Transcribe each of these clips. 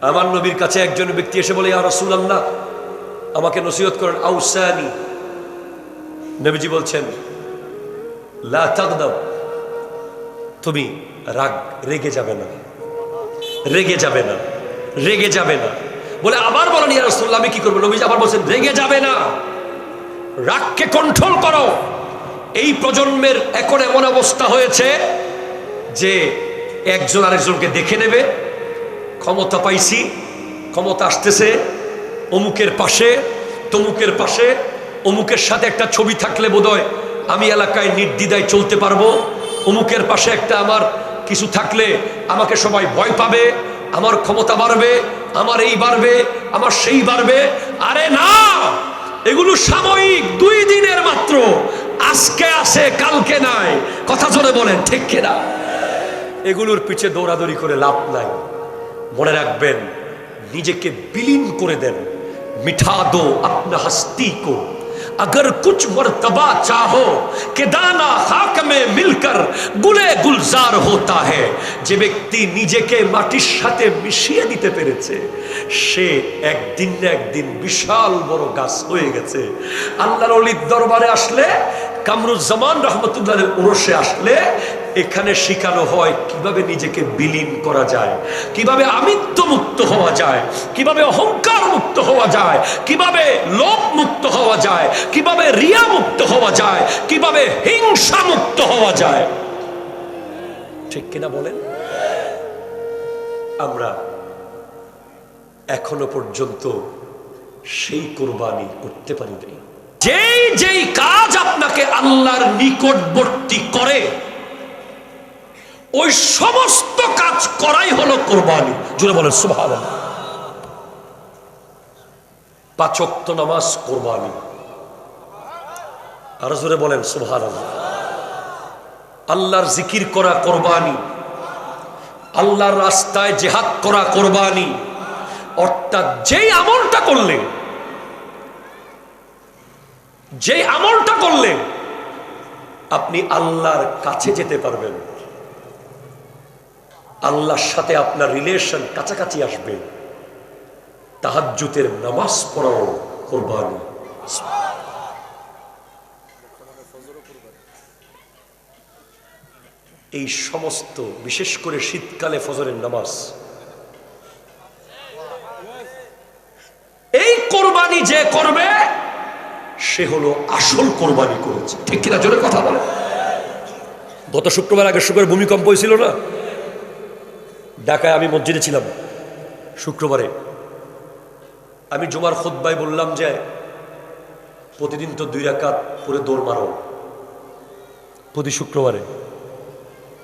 আমার নবীর কাছে একজন ব্যক্তি এসে বলে, ইয়া রাসূলুল্লাহ, আমাকে নসিহত করেন, আউসানি। নবীজি বলছেন, লা তাগদাব, তুমি রেগে যাবে না, রেগে যাবে না, রেগে যাবে না। বলে আবার বলেন, ইয়া রাসূলুল্লাহ, আমি কি করবো? নবীজি আবার বলছেন, রেগে যাবে না, রাগকে কন্ট্রোল করো। এই প্রজন্মের এখন এমন অবস্থা হয়েছে যে একজন আরেকজনকে দেখে নেবে, ক্ষমতা পাইছি, ক্ষমতা আসতেছে, অমুকের পাশে তমুকের পাশে, অমুকের সাথে একটা ছবি থাকলে বোধহয় আমি এলাকায় নির্দ্বিধায় চলতে পারবো, অমুকের পাশে একটা আমার কিছু থাকলে আমাকে সবাই ভয় পাবে, আমার ক্ষমতা বাড়বে, আমার এই বাড়বে, আমার সেই বাড়বে। আরে না, এগুলো সাময়িক, 2 দিনের মাত্র। আজকে আছে, কালকে নাই। কথা জোরে বলেন, ঠিক কিনা? এগুলোর পিছে দৌড়াদৌড়ি করে লাভ নাই। মনে রাখবেন, নিজেকে বিলীন করে দেন। মিঠা দো আপনা হস্তি কো, अगर कुछ मर्तबा चाहो कि दाना खाक में मिलकर गुले गुलजार होता है। যে ব্যক্তি নিজেকে মাটির সাথে মিশিয়ে দিতে পেরেছে, সে একদিন না একদিন বিশাল বড় গাছ হয়ে গেছে। আল্লাহর ওলির দরবারে আসলে, কামরুজ্জামান রহমতুল্লাহের উরসে আসলে, এখানে শেখানো হয় কিভাবে নিজেকে বিলীন করা যায়, কিভাবে আমিত্ব মুক্ত হওয়া যায়, কিভাবে অহংকার মুক্ত হওয়া যায়, কিভাবে লোভ মুক্ত হওয়া যায়, কিভাবে রিয়া মুক্ত হওয়া যায়, কিভাবে হিংসা মুক্ত হওয়া যায়। ঠিক কিনা বলেন? আমরা এখনো পর্যন্ত সেই কুরবানি করতে পারি নাই। যেই কাজ আপনাকে আল্লাহর নিকটবর্তী করে, ওই সমস্ত কাজ করাই হলো কুরবানি। জোরে বলেন সুবহানাল্লাহ। 5 ওয়াক্ত নামাজ কুরবানি। আর জোরে বলেন সুবহানাল্লাহ। আল্লাহর জিকির করা কুরবানি, আল্লাহর রাস্তায় জিহাদ করা কুরবানি। অর্থাৎ যেই আমলটা করলে আপনি আল্লাহর কাছে যেতে পারবেন, আল্লাহর সাথে আপনার রিলেশন কাছাকাছি আসবে, তাহাজ্জুদের নামাজ পড়াও কুরবানি। এই সমস্ত, বিশেষ করে শীতকালে ফজরের নামাজ, এই কোরবানি যে করবে সে হলো আসল কোরবানি করেছে। ঠিক কিনা? জোরে কথা বলে। গত শুক্রবার, আগের শুক্রবার ভূমিকম্প হয়েছিল না ঢাকায়? আমি মসজিদে ছিলাম শুক্রবারে। আমি জুমার খুতবায় বললাম যে প্রতিদিন তো 2 রাকাত পরে দৌড় মারো প্রতি শুক্রবারে।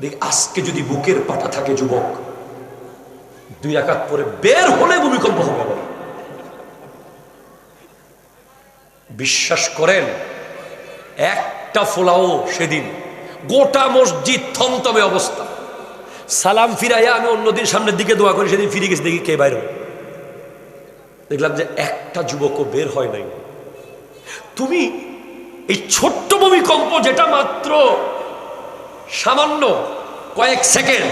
দেখ, আজকে যদি বুকের পাটা থাকে যুবক, 2 রাকাত পরে বের হলে ভূমিকম্প হবে না। বিশ্বাস করেন, একটা ফোলাও সেদিন গোটা মসজিদ থমথমে অবস্থা। সালাম ফিরাইয়া আমি অন্যদিন সামনের দিকে দোয়া করি, সেদিন ফিরে গেছি, দেখি কে বাইরে। দেখলাম যে একটা যুবকও বের হয় নাই। তুমি এই ছোট্ট ভূমিকম্প, যেটা মাত্র সামান্য কয়েক সেকেন্ড,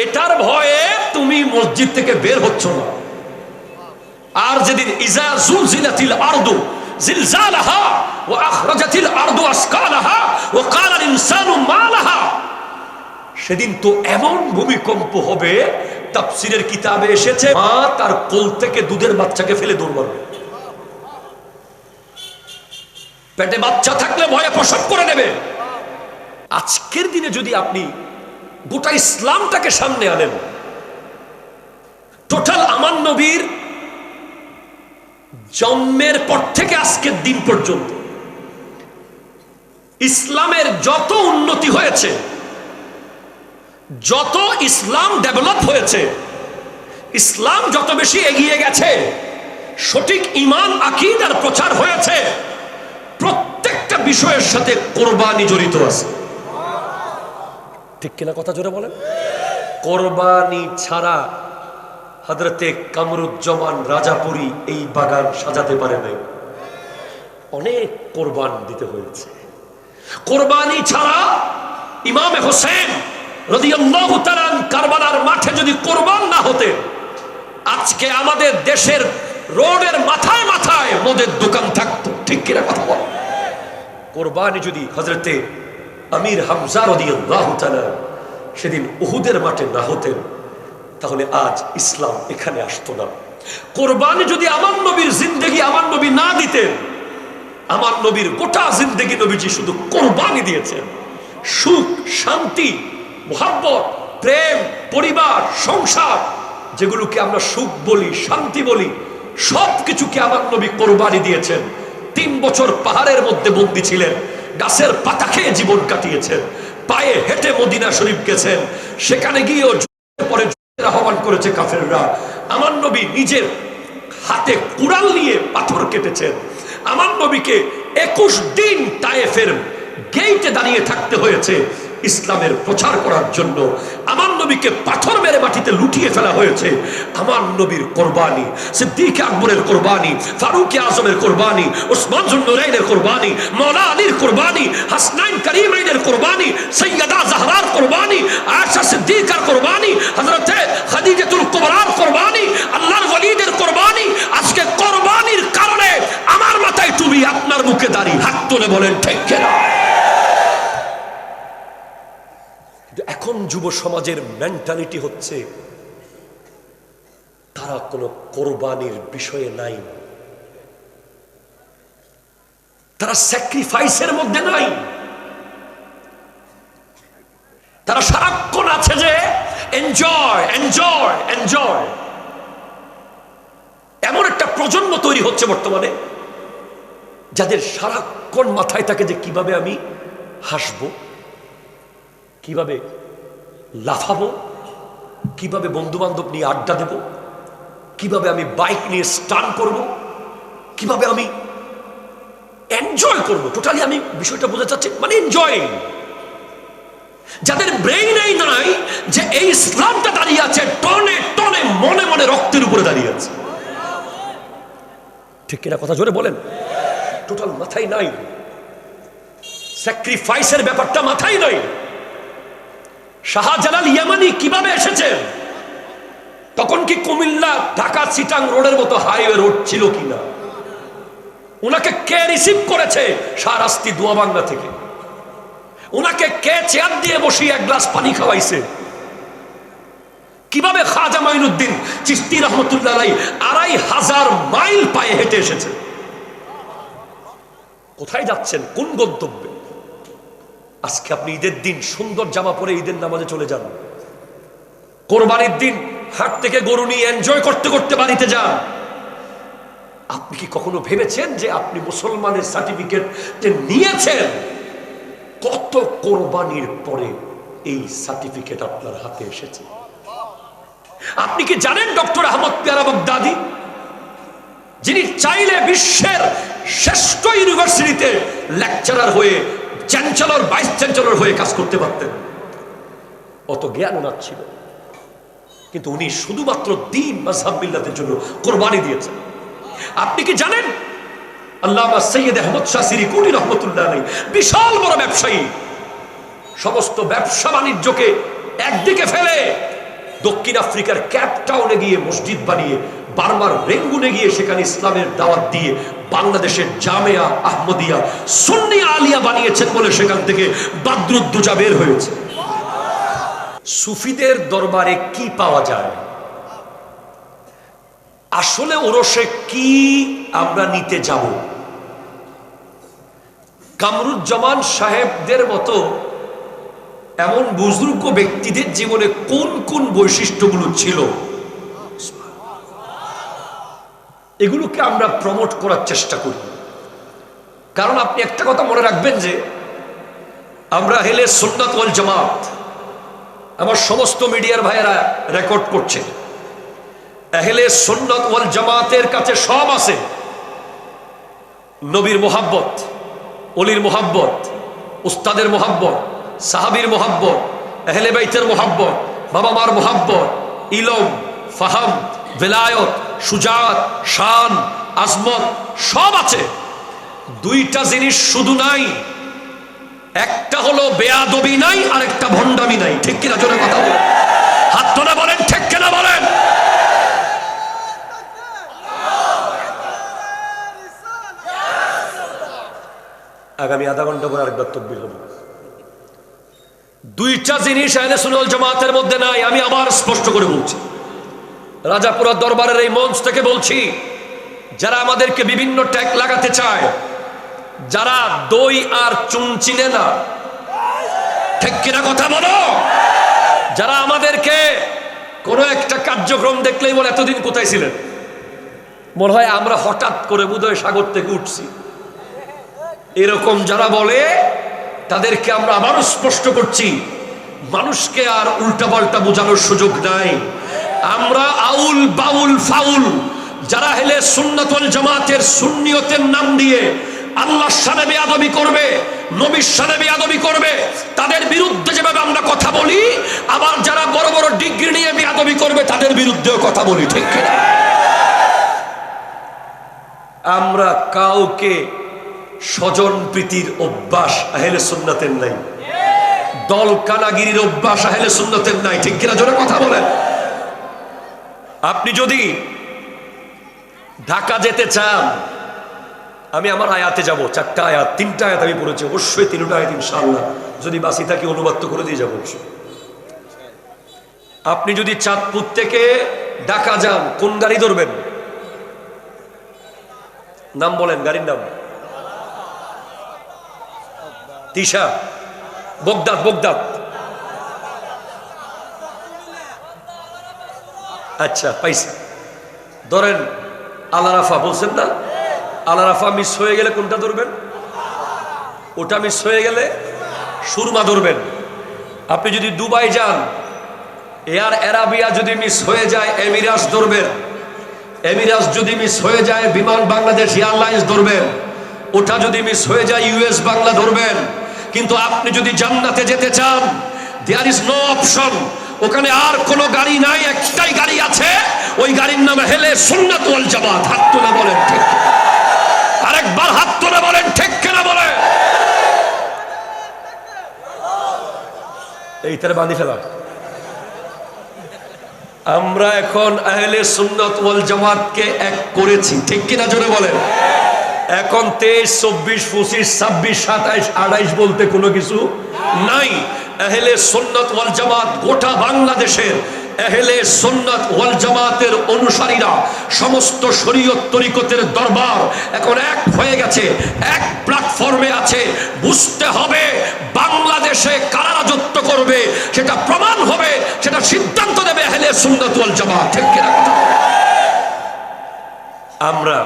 এটার ভয়ে তুমি মসজিদ থেকে বের হচ্ছ না। আর যেদিন ইজা জুলজিলাতিল আরদু জিলজালাহা ওয়া আখরাজাতিল আরদু আসকালাহা ওয়া ক্বালাল ইনসানু মা লাহা, সেদিন তো এমন ভূমিকম্প হবে, তাফসীরের কিতাবে এসেছে, মা তার কোল থেকে দুধের বাচ্চাকে ফেলে দৌড় মারবে। পেটে বাচ্চা থাকলে ভয়ে প্রসব করে নেবে। আজকের দিনে যদি আপনি গোটা ইসলামটাকে সামনে আনেন, টোটাল আমার নবীর জন্মের পর থেকে আজকের দিন পর্যন্ত ইসলামের যত উন্নতি হয়েছে, যত ইসলাম ডেভেলপ হয়েছে, ইসলাম যত বেশি এগিয়ে গেছে, সঠিক ঈমান আকীদার প্রচার হয়েছে, প্রত্যেকটা বিষয়ের সাথে কোরবানি জড়িত আছে। ঠিক কিনা? কথা জোরে বলেন। কোরবানি ছাড়া হযরতে কামরুজ্জামান রাজাপুরী এই বাগান সাজাতে পারে নাই। অনেক কোরবান দিতে হয়েছে। কোরবানি ছাড়া ইমাম হোসেন রাদিয়াল্লাহু তাআলা কারবালার মাঠে যদি কোরবান না হতেন, আজকে আমাদের দেশের রোডের মাথায় মাথায় মদের দোকান থাকতো, ঠিক কিনা কথা বল? কোরবানি যদি হযরতে আমির হামজা রাদিয়াল্লাহু তাআলা সেদিন উহুদের মাঠে না হতেন, তাহলে আজ ইসলাম এখানে আসতো না। কোরবানি যদি আমার নবীর জিন্দেগি আমার নবী না দিতেন, আমার নবীর গোটা জিন্দেগি নবীজি শুধু কোরবানি দিয়েছেন। সুখ, শান্তি, মুহাব্বত, প্রেম, পরিবার, সংসার, যেগুলোকে আমরা সুখ বলি, শান্তি বলি, সবকিছুকে আমার নবী কোরবানি দিয়েছেন। 3 বছর পাহাড়ের মধ্যে বন্দী ছিলেন, গাছের পাতা খেয়ে জীবন কাটিয়েছেন, পায়ে হেঁটে মদিনা শরীফ গেছেন, সেখানে গিয়েও পরে আহ্বান করেছে কাফেররা। আমার নবী নিজের হাতে কুড়াল নিয়ে পাথর কেটেছেন। আমার নবীকে 21 দিন তায়েফের গেইটে দাঁড়িয়ে থাকতে হয়েছে ইসলামের প্রচার করার জন্য। আমার নবীকে পাথর মেরে মাটিতে লুটিয়ে ফেলা হয়েছে। আমার নবীর কোরবানি, সিদ্দিক আকবরের কোরবানি, ফারুক আজমের কোরবানি, উসমান যুন্নুরাইনের কোরবানি, মওলা আলীর কোরবানি, হাসনাইন করিমাইনের কোরবানি, সৈয়দা জাহরার কোরবানি, আয়েশা সিদ্দিকার কোরবানি, হযরত খাদিজাতুল কুবরার কোরবানি, আল্লাহর ওয়ালিদের কোরবানি। আজকে কোরবানির কারণে আমার মাথায় টুপি, আপনার মুখে দাড়ি। হাত তুলে বলেন ঠিক কিনা? এখন যুব সমাজের মেন্টালিটি হচ্ছে তারা কোনো কোরবানির বিষয়ে নাই, তারা স্যাক্রিফাইসের মধ্যে নাই, তারা সারাক্ষণ আছে যে এনজয় এনজয় এনজয়। এমন একটা প্রজন্ম তৈরি হচ্ছে বর্তমানে যাদের সারাক্ষণ মাথায় থাকে যে কিভাবে আমি হাসবো, কিভাবে লাফাবো, কিভাবে বন্ধু বান্ধব নিয়ে আড্ডা দেব, কিভাবে আমি বাইক নিয়ে স্টান করব, কিভাবে আমি এনজয় করব। টোটালি আমি বিষয়টা বোঝা চাচ্ছি, মানে এনজয়। যাদের ব্রেইনেই নাই যে এই ইসলামটা দাঁড়িয়ে আছে টনে টনে, মনে মনে রক্তের উপরে দাঁড়িয়ে আছে, ঠিক কিনা কথা জোরে বলেন? টোটাল মাথায় নাই, স্যাক্রিফাইসের ব্যাপারটা মাথায় নাই। শাহজালাল ইয়ামানি কিভাবে এসেছেন? তখন কি কুমিল্লা ঢাকা চিটাং রোডের মতো হাইওয়ে রোড ছিল কিনা? উনাকে কে রিসিভ করেছে? শাহরাস্তি দোয়াবাংলা থেকে। উনাকে কে চেয়ার দিয়ে বসিয়ে 1 গ্লাস পানি খাওয়াইছে? কিভাবে খাজা মাইনুদ্দিন চিশতি রহমতুল্লাহ আলাইহি 2500 মাইল পায়ে হেঁটে এসেছে? কোথায় যাচ্ছেন? কোন গন্তব্যে? আজকে আপনি ঈদের দিন সুন্দর জামা পরে ঈদের নামাজে চলে যান, কোরবানির দিন হাট থেকে গরু নিয়ে এনজয় করতে করতে বাড়িতে যান। আপনি কি কখনো ভেবেছেন যে আপনি মুসলমানের সার্টিফিকেট যে নিয়েছেন, কত কোরবানির পরে এই সার্টিফিকেট আপনার হাতে এসেছে? আপনি কি জানেন ডক্টর আহমদ পেয়ারা বাগদাদি, যিনি চাইলে বিশ্বের শ্রেষ্ঠ ইউনিভার্সিটিতে লেকচারার হয়ে, চ্যান্সেলর, ভাইস চ্যান্সেলর হয়ে কাজ করতে পারতেন, অত জ্ঞান ওনার ছিল, কিন্তু উনি শুধুমাত্র দ্বীন মাযহাব মিল্লাতের জন্য কোরবানি দিয়েছেন। আপনি কি জানেন আল্লামা সৈয়দ আহমদ শাহ সিরিকুনি রহমতুল্লাহ আলাইহি বিশাল বড় ব্যবসায়ী, সমস্ত ব্যবসা বাণিজ্যকে একদিকে ফেলে দক্ষিণ আফ্রিকার ক্যাপ টাউনে গিয়ে মসজিদ বানিয়ে, বার্মার রেঙ্গুনে গিয়ে সেখানে ইসলামের দাওয়াত দিয়ে বাংলাদেশের জামেয়া আহমদিয়া সুন্নি আলিয়া বানিয়েছেন বলে সেখান থেকে বাদরুদ্দোজা বের হয়েছে। সুফিদের দরবারে কি পাওয়া যায়? আসলে ওরসে কি আমরা নিতে যাব? কামরুজ্জামান সাহেবদের মতো এমন বুজুর্গ ব্যক্তিদের জীবনে কোন কোন বৈশিষ্ট্যগুলো ছিল, এগুলোকে আমরা প্রমোট করার চেষ্টা করি। কারণ আপনি একটা কথা মনে রাখবেন যে আমরা আহলে সুন্নাত ওয়াল জামাত, আমার সমস্ত মিডিয়ার ভাইয়েরা রেকর্ড করছে, আহলে সুন্নাত ওয়াল জামাতের কাছে সব আছে। নবীর মোহাব্বত, অলির মোহাব্বত, উস্তাদের মোহাব্বত, সাহাবীর মোহাব্বত, আহলে বাইতের মোহাব্বত, বাবা মার মোহাব্বত, ইলম, ফাহাম, বেলায়ত, সুজাত, শান, আজমত সব আছে। 2টা জিনিস শুধু নাই, একটা হলো বেয়াদবি নাই, আর একটা ভণ্ডামি নাই, ঠিক কিনা জোরে কথা বলেন? হাত তোলা বলেন ঠিক কিনা বলেন? আগামী আধা ঘন্টা পরে আরেকবার তাকবীর হবে। দুইটা জিনিস আহলে সুন্নাত ওয়াল জামাতের মধ্যে নাই, আমি আবার স্পষ্ট করে বলছি, রাজাপুরা দরবারের এই মঞ্চ থেকে বলছি, যারা আমাদেরকে বিভিন্ন ট্যাগ লাগাতে চায়, যারা দই আর চুন চিনে না, ঠিক কিনা কথা বলো, যারা আমাদেরকে কোনো একটা কার্যক্রম দেখলেই বলে এতদিন কোথায় ছিলেন, মনে হয় আমরা হঠাৎ করে বোধহয় সাগর থেকে উঠছি, এরকম যারা বলে তাদেরকে আমরা আবারও স্পষ্ট করছি, মানুষকে আর উল্টাপাল্টা বোঝানোর সুযোগ নাই। আমরা আউল বাউল ফাউল যারা হেলে সুন্নাত ওয়াল জামাতের সুন্নিয়তের নাম দিয়ে আল্লাহর সানে বেয়াদবি করবে, নবীর সানে বেয়াদবি করবে, তাদের বিরুদ্ধে যেভাবে আমরা কথা বলি, আবার যারা বড় বড় ডিগ্রি নিয়ে বেয়াদবি করবে তাদের বিরুদ্ধেও কথা বলি, ঠিক কিনা? আমরা কাউকে স্বজন প্রীতির অভ্যাস আহলে সুন্নাতের নাই, দল কানাগিরির অভ্যাস আহলে সুন্নাতের নাই, ঠিক কিনা? জোরে কথা বলেন। আপনি যদি ঢাকা যেতে চান, আমি আমার আয়াতে যাব, 4টা আয়াত, 3টা আয়াত আমি পড়েছি, অবশ্যই 3টা আয়াত ইনশাআল্লাহ যদি বাসি থাকি অনুবাদ তো করে দিয়ে যাবো। আপনি যদি চাঁদপুর থেকে ঢাকা যান, কোন গাড়ি ধরবেন? নাম বলেন, গাড়ির নাম। তিশা, বগদাদ, বগদাদ, আচ্ছা পাইছি। ধরেন আলারাফা, বলছেন না? আলারাফা মিস হয়ে গেলে কোনটা ধরবেন? ওটা মিস হয়ে গেলে সুরমা ধরবেন। আপনি যদি দুবাই যান, এয়ার আরাবিয়া যদি মিস হয়ে যায় এমিরাস ধরবেন। এমিরাস যদি মিস হয়ে যায় বিমান বাংলাদেশ এয়ারলাইন্স ধরবেন। ওটা যদি মিস হয়ে যায় ইউএস বাংলা ধরবেন। কিন্তু আপনি যদি জান্নাতে যেতে চান, দেয়ার ইজ নো অপশন, ওখানে আর কোনো গাড়ি নাই, একটাই গাড়ি আছে, ওই গাড়ির নাম হেলে সুন্নাত ওয়াল জামাত। হাত তুলে বলেন ঠিক, আরেকবার হাত তুলে বলেন ঠিক কিনা বলেন। এই তারে বাঁধি ফেলা। আমরা এখন আহলে সুন্নাত ওয়াল জামাতকে এক করেছি, ঠিক কিনা জোরে বলেন। এখন 23, 24, 25, 26, 27, 28 বলতে কোনো কিছু নাই। আহলে সুন্নাত ওয়াল জামাত গোটা বাংলাদেশের আহলে সুন্নাত ওয়াল জামাতের অনুসারীরা, সমস্ত শরীয়ত তরিকতের দরবার এখন এক হয়ে গেছে, এক প্ল্যাটফর্মে আছে। বুঝতে হবে বাংলাদেশে কারা রাজত্ব করবে সেটা প্রমাণ হবে, সেটা সিদ্ধান্ত দেবে আহলে সুন্নাত ওয়াল জামাত, ঠিক কিনা কথা। আমরা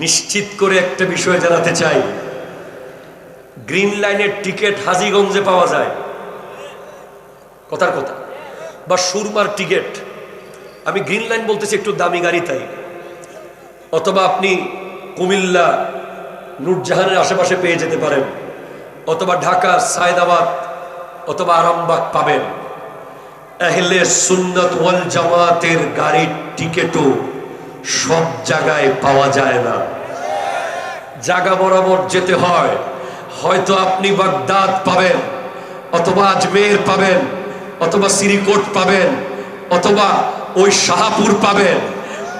নিশ্চিত করে একটা বিষয় জানাতে চাই, গ্রিন লাইনের টিকিট হাজীগঞ্জে পাওয়া যায়, কথার কথা, বা সুরমার টিকিট, আমি গ্রিন লাইন বলতেছি একটু দামি গাড়ি তাই, অথবা আপনি কুমিল্লা নূরজাহানের আশেপাশে পেয়ে যেতে পারেন, অথবা ঢাকা সায়দাবাদ অথবা আরামবাগ পাবেন। আহলে সুন্নাত ওয়াল জামাতের গাড়ির টিকিটও সব জায়গায় পাওয়া যায় না, জায়গা বরাবর যেতে হয়। হয়তো আপনি বাগদাদ পাবেন, অথবা আজমের পাবেন, অথবা সিরিকোট পাবেন, অথবা ওই শাহপুর পাবেন,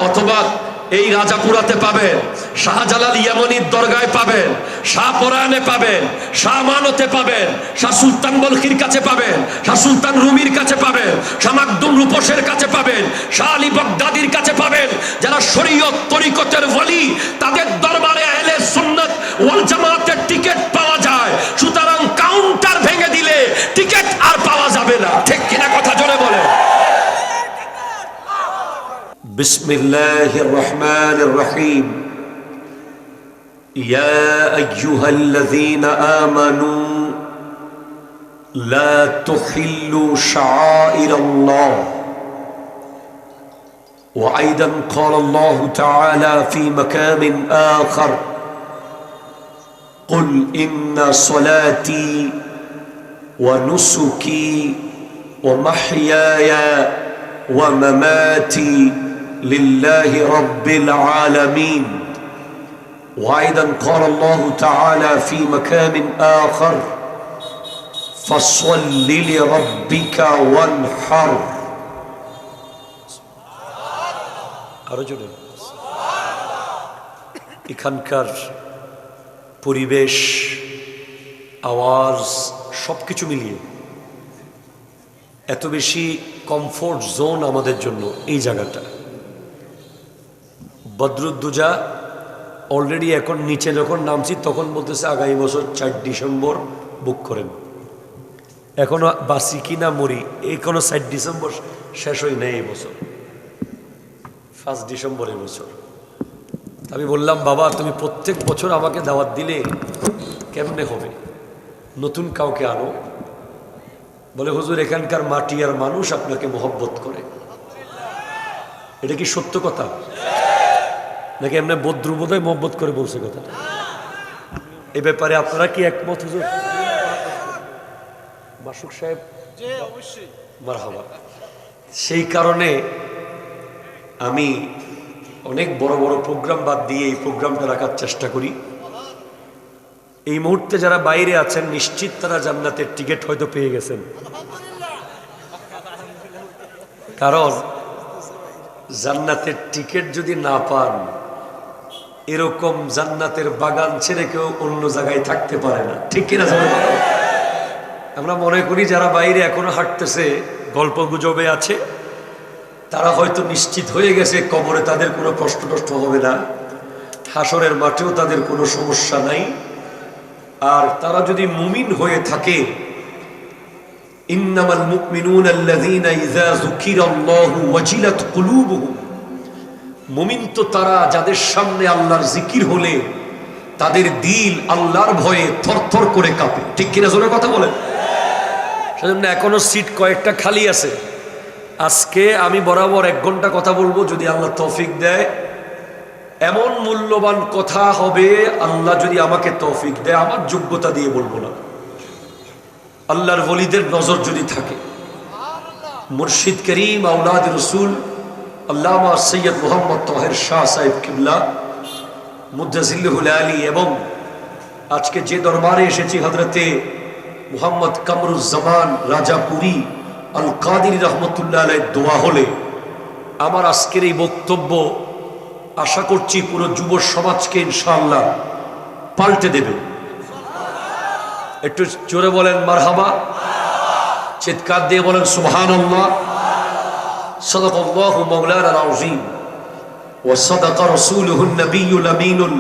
অথবা এই রাজাপুরাতে পাবেন, শাহজালাল ইয়ামানির দরগায় পাবেন, শাহপরানে পাবেন, শাহ মানতে পাবেন, শাহ সুলতান বলখির কাছে পাবেন, শাহ সুলতান রুমির কাছে পাবেন, শাহ মাকদুম রূপসের কাছে পাবেন, শাহ আলী বাগদাদির কাছে পাবেন। যারা শরীয়ত তরিকতের ওয়ালি, তাদের দরবারে আহলে সুন্নাত ওয়াল জামাতের টিকিট পাওয়া যায়। সুতরাং কাউন্টার ভেঙে দিলে টিকিট আর পাওয়া যাবে না, ঠিক কিনা কথা জোরে বলে। বিসমিল্লাহির রহমানির রহিম। ইয়া আইয়ুহাল্লাযীনা আমানু লা তুহিল্লু শাআইরাল্লাহ। وأيضا قال الله تعالى في مكان آخر: قل إن صلاتي ونسكي ومحياي ومماتي لله رب العالمين. وأيضا قال الله تعالى في مكان آخر: فصل لربك وانحر. এখানকার পরিবেশ, আওয়াজ সব কিছু মিলিয়ে এত বেশি কমফোর্ট জোন আমাদের জন্য এই জায়গাটা। বদরুদ্দুজা অলরেডি এখন নিচে যখন নামছি তখন বলতেছে আগামী বছর 4 ডিসেম্বর বুক করেন। এখনো বাসি কিনা মরি, এই কোনো 4 ডিসেম্বর শেষ হয় নাই এই বছর, 1 ডিসেম্বর এই বছর। আমি বললাম বাবা তুমি প্রত্যেক বছর আমাকে দাওয়াত দিলে কেমনে হবে, নতুন কাউকে আনো। বলে হুজুর এখানকার মাটি আর মানুষ আপনাকে মহব্বত করে। এটা কি সত্য কথা নাকি এমনি বদ্রু বোধহয় মহব্বত করে বলছে কথাটা? এ ব্যাপারে আপনারা কি একমত হুজুর? মাসুক সাহেব মারহাবা। সেই কারণে আমি অনেক বড় বড় প্রোগ্রাম বাদ দিয়ে এই প্রোগ্রামটা রাখার চেষ্টা করি। এই মুহূর্তে যারা বাইরে আছেন নিশ্চিত তারা জান্নাতের টিকিট হয়তো পেয়ে গেছেন, কারণ জান্নাতের টিকিট যদি না পান এরকম জান্নাতের বাগান ছেড়ে কেউ অন্য জায়গায় থাকতে পারে না, ঠিক কিনা? আমরা মনে করি যারা বাইরে এখনো হাঁটতেছে গল্প গুজবে আছে তারা হয়তো নিশ্চিত হয়ে গেছে কবরে তাদের কোনো কষ্ট হবে না, হাসরের মাঠেও তাদের কোনো সমস্যা নাই। আর তারা যদি মুমিন হয়ে থাকে, ইন্নামাল মুমিনুনা আল্লাযীনা ইযা যুকিরাল্লাহু ওয়াজিলাত কুলুবুহুম, মুমিন তো তারা যাদের সামনে আল্লাহর জিকির হলে তাদের দিল আল্লাহর ভয়ে থরথর করে কাঁপে, ঠিক কিনা? জোরে কথা বলেন। সেজন্য এখনো সিট কয়েকটা খালি আছে। আজকে আমি বরাবর 1 ঘন্টা কথা বলবো যদি আল্লাহ তৌফিক দেয়। এমন মূল্যবান কথা হবে আল্লাহ যদি আমাকে তৌফিক দেয়, আমার যোগ্যতা দিয়ে বলবো না, আল্লাহর ওলিদের নজর যদি থাকে। মুর্শিদ করিম আওলাদ রসুল আল্লামা সৈয়দ মোহাম্মদ তাহের শাহ সাহেব কিবলা মুদ্দাজিল্লুল আলী এবং আজকে যে দরবারে এসেছি হযরতে মুহাম্মদ কামরুজ্জামান রাজাপুরী আল কাদির রহমতুল্লাহ আলাইহির দোয়া হলে আমার আজকের এই বক্তব্য আশা করছি পুরো যুব সমাজকে ইনশাআল্লাহ পাল্টে দেবে। একটু জোরে বলেন মারহাবা, চিৎকার দিয়ে বলেন সুবহানাল্লাহ। সাদাকাল্লাহু মাওলানা আল-আযীম ওয়া সাদাকা রাসূলুহুন নবিয়্যুল আমিনুল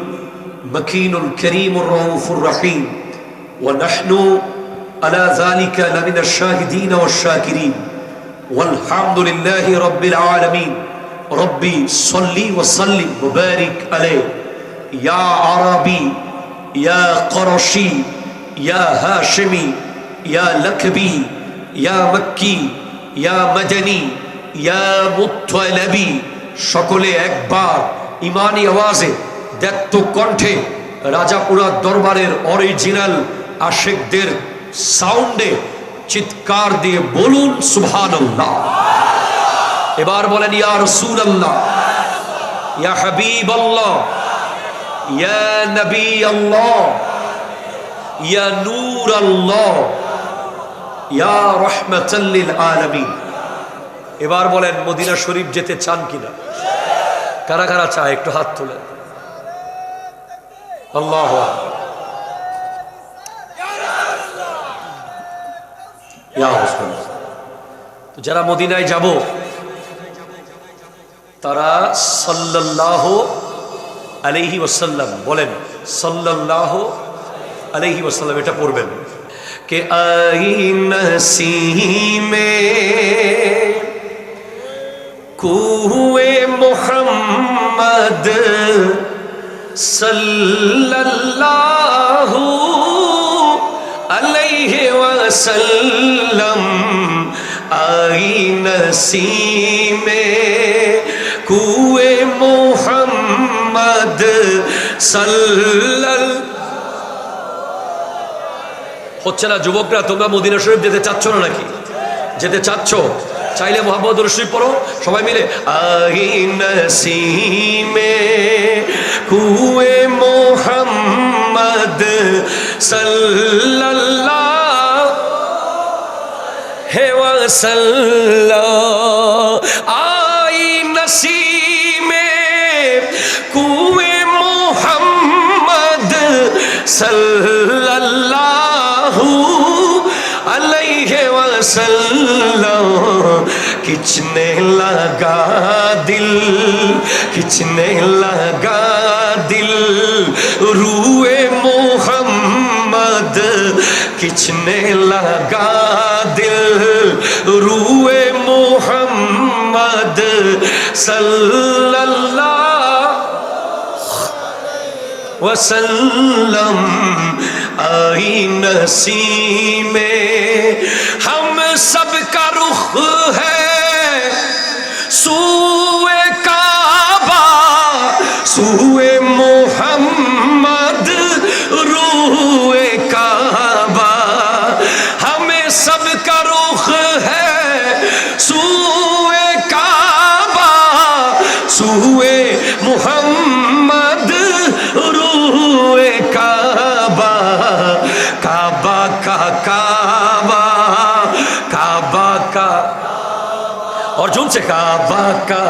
মাকিনুল কারীমুর রাউফুর রহিম ওয়া নাহনু আলা যালিকা লামিনাশ শাহিদিন ওয়াশ শাকিরিন ওয়ালহামদুলিল্লাহি রাব্বিল আলামিন। রব্বি সল্লি ওয়া সাল্লিম ওয়া বারিক আলাইহি ইয়া আরাবি ইয়া কুরাশি ইয়া হাশিমি ইয়া লাকবি ইয়া মক্কি ইয়া মাদানী ইয়া মুত্তালিবি। সকলে একবার ইমানি আওয়াজে দ্যক্ত কণ্ঠে রাজাপুরা দরবারের অরিজিনাল আশিকদের সাউন্ডে চিৎকার দিয়ে বলুন সুবহানাল্লাহ। এবার বলেন ইয়া রাসূলুল্লাহ, ইয়া হাবিবাল্লাহ, ইয়া নবী আল্লাহ, ইয়া নূর আল্লাহ, ইয়া রাহমাতাল লিল আলামিন। এবার বলেন মদিনা শরীফ যেতে চান কিনা? কারা কারা চায় একটু হাত তোলেন। আল্লাহু আকবার। ইয়া রাসূলুল্লাহ। তো যারা মদিনায় যাব তারা সাল্লাল্লাহু আলাইহি ওয়াসাল্লাম বলেন, সাল্লাল্লাহু আলাইহি ওয়াসাল্লাম এটা পড়বেন। কে আই নসীমে কুয়ে মুহাম্মদ সাল্লাল্লাহু আলাইহি ওয়াসাল্লাম, আই নসীমে কুয়ে মুহাম্মদ সাল্লাল্লাহু। হচ্ছে না যুবকরা, তোমরা মদিনা শরীফ যেতে চাচ্ছ না নাকি? যেতে চাচ্ছ? চাইলে মুহাম্মদ রশিদ পড়ো সবাই মিলে। আই নসীমে কুয়ে মুহাম্মদ সাল্লাল্লাহু আলাইহি ওয়াসাল্লাম, আই নসীমে কুয়ে মুহাম্মদ सल्लल्लाहु अलैहि वसल्लम खिंचने लगा दिल, खिंचने लगा दिल रूए मोहम्मद, खिंचने लगा दिल रूए मोहम्मद सल्लल्लाहु वसल्लम। आई नसीमें हम सब का रुख है सूए काबा, सूए मोहम्मद रूए काबा। हमें सब का रुख है सूए काबा, सूए मोहम्मद रूए काबा। काबा का काबा, काबा का और जुम से काबा का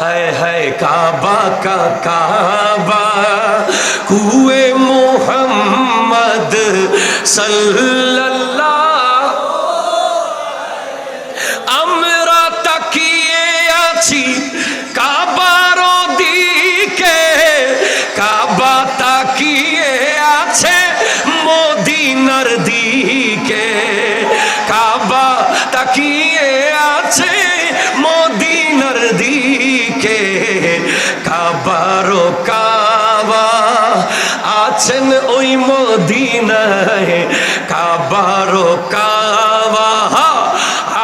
है काबा का काबा कुए मोहम्मद सल्लल्लाहु। আমরা তাকিয়ে আছি কাবার দিকে, কাবা তাকিয়ে আছে মদিনার দিকে, কাবা তাকিয়ে আছে মদিনার দিকে। কাবার কাবা আছেন ওই মদিনায়, কাবার কাবা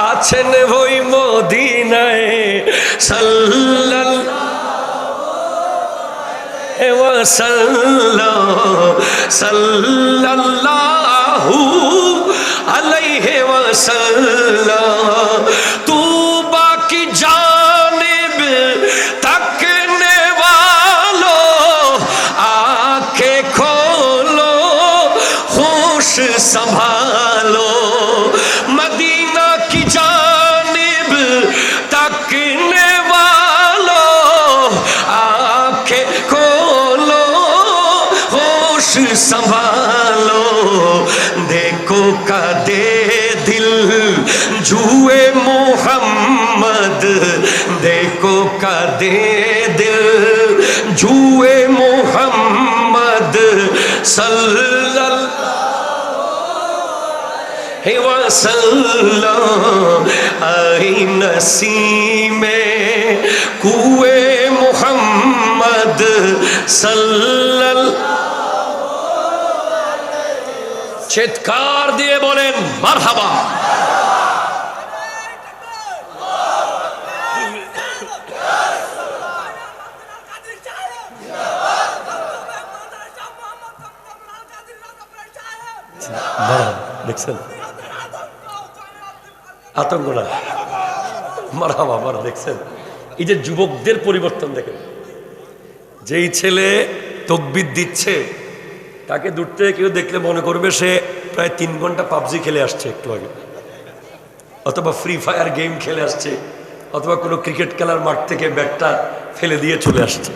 আছেন ওই মদিনায় সাল্লাল্লাহু ওয়াসাল্লাম, সাল্লাল্লাহু আলাইহি ওয়াসাল্লাম। तूबा की जानिब तकने वालों आंखें खोलो होश संभालो, मदीना की जानिब तकने वालों आंखें खोलो होश संभालो। देखो कदे दिल जुए मोहम्मद, देखो कदे दिल जुए मोहम्मद सल्लल्लाहु वसल्लम। आई नसीमें कुए मोहम्मद सल्लल्लाहु। চিৎকার দিয়ে বলেন মারহাবা। দেখছেন আতঙ্ক না, মারহাবা মার। দেখছেন এই যে যুবকদের পরিবর্তন দেখেন, যেই ছেলে তাকবীর দিচ্ছে তাকে দূর থেকে কেউ দেখলে মনে করবে সে প্রায় 3 ঘন্টা পাবজি খেলে আসছে একটু আগে, অথবা ফ্রি ফায়ার গেম খেলে আসছে, অথবা কোনো ক্রিকেট খেলার মাঠ থেকে ব্যাটটা ফেলে দিয়ে চলে আসছে।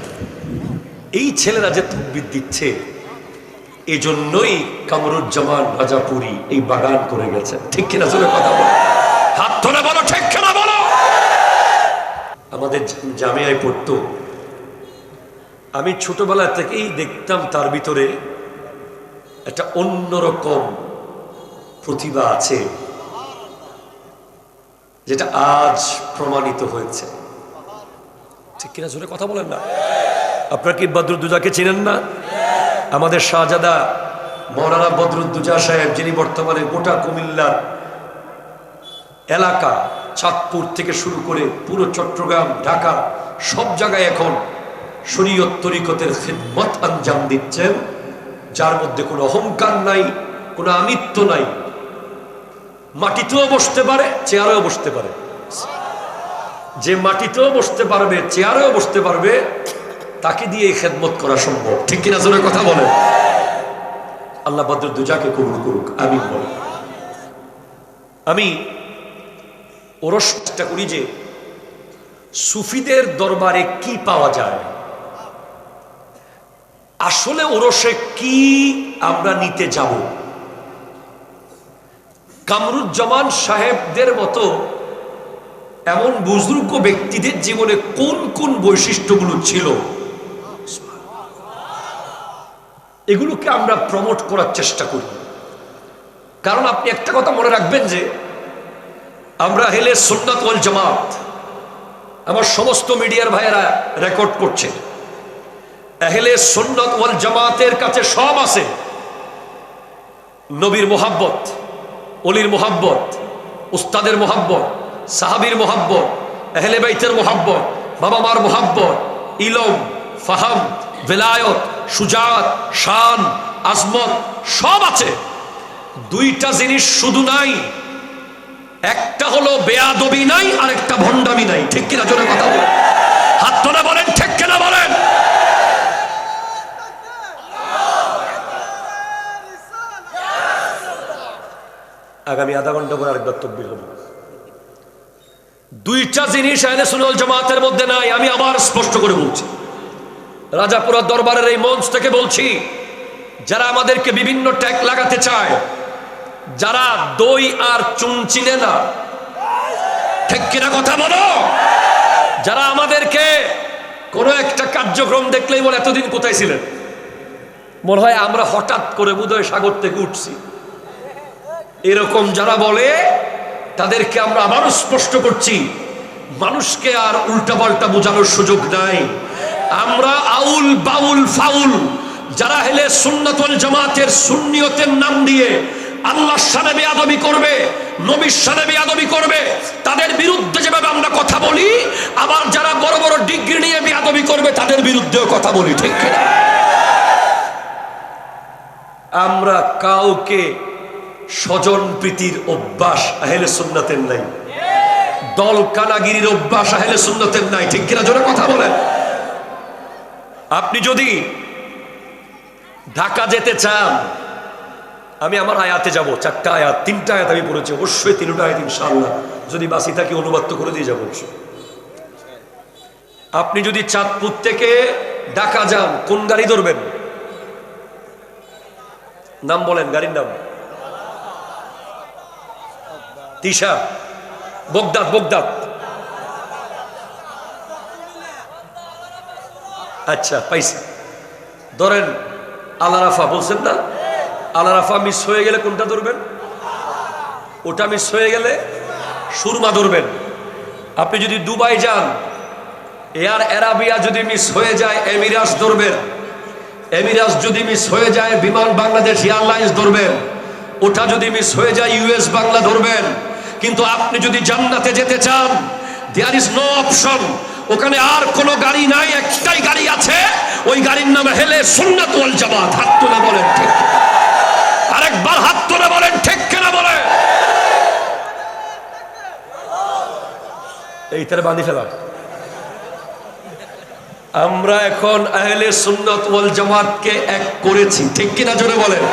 এই ছেলেরা যে তাকবীর দিচ্ছে, এই জন্যই কামরুজ্জামান রাজাপুরী এই বাগান করে গেছে। ঠিক কিনা জোরে কথা বলো, হাত ধরে বলো ঠিক কিনা বলো। আমাদের জামিয়ায় পড়তো, আমি ছোটবেলা থেকেই দেখতাম তার ভিতরে একটা অন্যরকম প্রতিভা আছে, যেটা আজ প্রমাণিত হয়েছে। ঠিক কিনা জোরে কথা বলেন না। আপনারা কি বদরুদ্দোজাকে চিনেন না? আমাদের শাহজাদা মৌলানা বদরুদ্দোজা সাহেব, যিনি বর্তমানে গোটা কুমিল্লার এলাকা চাঁদপুর থেকে শুরু করে পুরো চট্টগ্রাম, ঢাকা সব জায়গায় এখন শরীয়ত তরিকতের খিদমত আঞ্জাম দিচ্ছেন, যার মধ্যে কোনো অহংকার নাই, কোনো আমিত্ব নাই। মাটিতেও বসতে পারে, চেয়ারেও বসতে পারে। যে মাটিতেও বসতে পারবে, চেয়ারেও বসতে পারবে, তাকে দিয়ে এই খেদমত করা সম্ভব। ঠিক কিনা জোরে কথা বলেন। আল্লাহ বদরুদ্দোজাকে কবুল করুক, আমিন বলেন। আমি ওরস চেষ্টা করি যে সুফিদের দরবারে কি পাওয়া যায়, আসলে ওরসে কি আমরা নিতে যাব? কামরুজ্জামান সাহেবদের মতো এমন বুজুর্গ ব্যক্তিদের জীবনে কোন কোন বৈশিষ্ট্যগুলো ছিল, এগুলোকে আমরা প্রমোট করার চেষ্টা করি। কারণ আপনি একটা কথা মনে রাখবেন যে আমরা আহলে সুন্নাত ওয়াল জামাত, আমার সমস্ত মিডিয়ার ভাইয়েরা রেকর্ড করছে, আহলে সুন্নাত ওয়াল জামাতের কাছে সব আছে। নবীর মোহাব্বত, অলির মোহাব্বত, উস্তাদের মোহাব্বত, সাহাবীর মোহাব্বত, আহলে বাইতের মোহাব্বত, বাবা মার মোহাব্বত, ইলম, ফাহাম, বেলায়ত, সুজাত, শান, আজমত সব আছে। দুইটা জিনিস শুধু নাই, একটা হলো বেয়াদবি নাই, আর একটা ভণ্ডামি নাই। ঠিক কিনা জোরে কথা বলেন, হাত তোলা বলেন, ঠিক কিনা বলেন। আগামী আধা ঘন্টা পর আরেকবার তাকবীর হবে। দুইটা জিনিস আহলে সুন্নাত ওয়াল জামাতের মধ্যে নাই। আমি আবার স্পষ্ট করে বলছি, রাজাপুরা দরবারের এই মঞ্চ থেকে বলছি, যারা আমাদেরকে বিভিন্ন ট্যাগ লাগাতে চায়, যারা দই আর চুন চিনে না, ঠিক কিনা কথা বলো, যারা আমাদেরকে কোনো একটা কার্যক্রম দেখলেই বলে এতদিন কোথায় ছিলেন, মনে হয় আমরা হঠাৎ করে বোধহয় সাগর থেকে উঠছি, এরকম যারা বলে তাদেরকে আমরা আবারও স্পষ্ট করছি, মানুষকে আর উল্টাপাল্টা বোঝানোর সুযোগ নাই। আমরা আউল বাউল ফাউল যারা আহলে সুন্নাত ওয়াল জামাতের সুন্নিয়তের নাম দিয়ে আল্লাহর সানে বেয়াদবি করবে, নবীর সানে বেয়াদবি করবে, তাদের বিরুদ্ধে যেভাবে আমরা কথা বলি, আবার যারা বড় বড় ডিগ্রি নিয়ে বেয়াদবি করবে তাদের বিরুদ্ধেও কথা বলি। ঠিক কিনা? আমরা কাউকে স্বজন প্রীতির অভ্যাস আহলে সুন্নাতের নাই, দল কানাগিরির অভ্যাস আহলে সুন্নাতের নাই। ঠিক কিনা জোরে কথা বলেন। আপনি যদি ঢাকা যেতে চান, আমি আমার আয়াতে যাব, 4টা আয়াত, 3টা আয়াত আমি পড়েছি, অবশ্যই 3টা আয়াত ইনশাআল্লাহ যদি বাসি থাকি অনুবাদ তো করে দিয়ে যাবো। আপনি যদি চাঁদপুর থেকে ঢাকা যান, কোন গাড়ি ধরবেন? নাম বলেন, গাড়ির নাম। তিশা, বগদাদ, বগদাদ, আচ্ছা পাইছি। ধরেন আলারাফা, বলছেন না? আলারাফা মিস হয়ে গেলে কোনটা ধরবেন? ওটা মিস হয়ে গেলে সুরমা ধরবেন। আপনি যদি দুবাই যান, এয়ার আরাবিয়া যদি মিস হয়ে যায় এমিরাস ধরবেন। এমিরাস যদি মিস হয়ে যায় বিমান বাংলাদেশ এয়ারলাইন্স ধরবেন। ওটা যদি মিস হয়ে যায় ইউএস বাংলা ধরবেন। কিন্তু আপনি যদি জান্নাতে যেতে চান, দেয়ার ইজ নো অপশন, ওখানে আর কোনো গাড়ি নাই, একটাই গাড়ি আছে, ওই গাড়ির নাম আহলে সুন্নাত ওয়াল জামাত। হাত তুলে বলেন ঠিক, আরেকবার হাত তুলে বলেন ঠিক কিনা বলেন। এই তারে বাঁধি ফেলা। আমরা এখন আহলে সুন্নাত ওয়াল জামাতকে এক করেছি, ঠিক কিনা জোরে বলেন।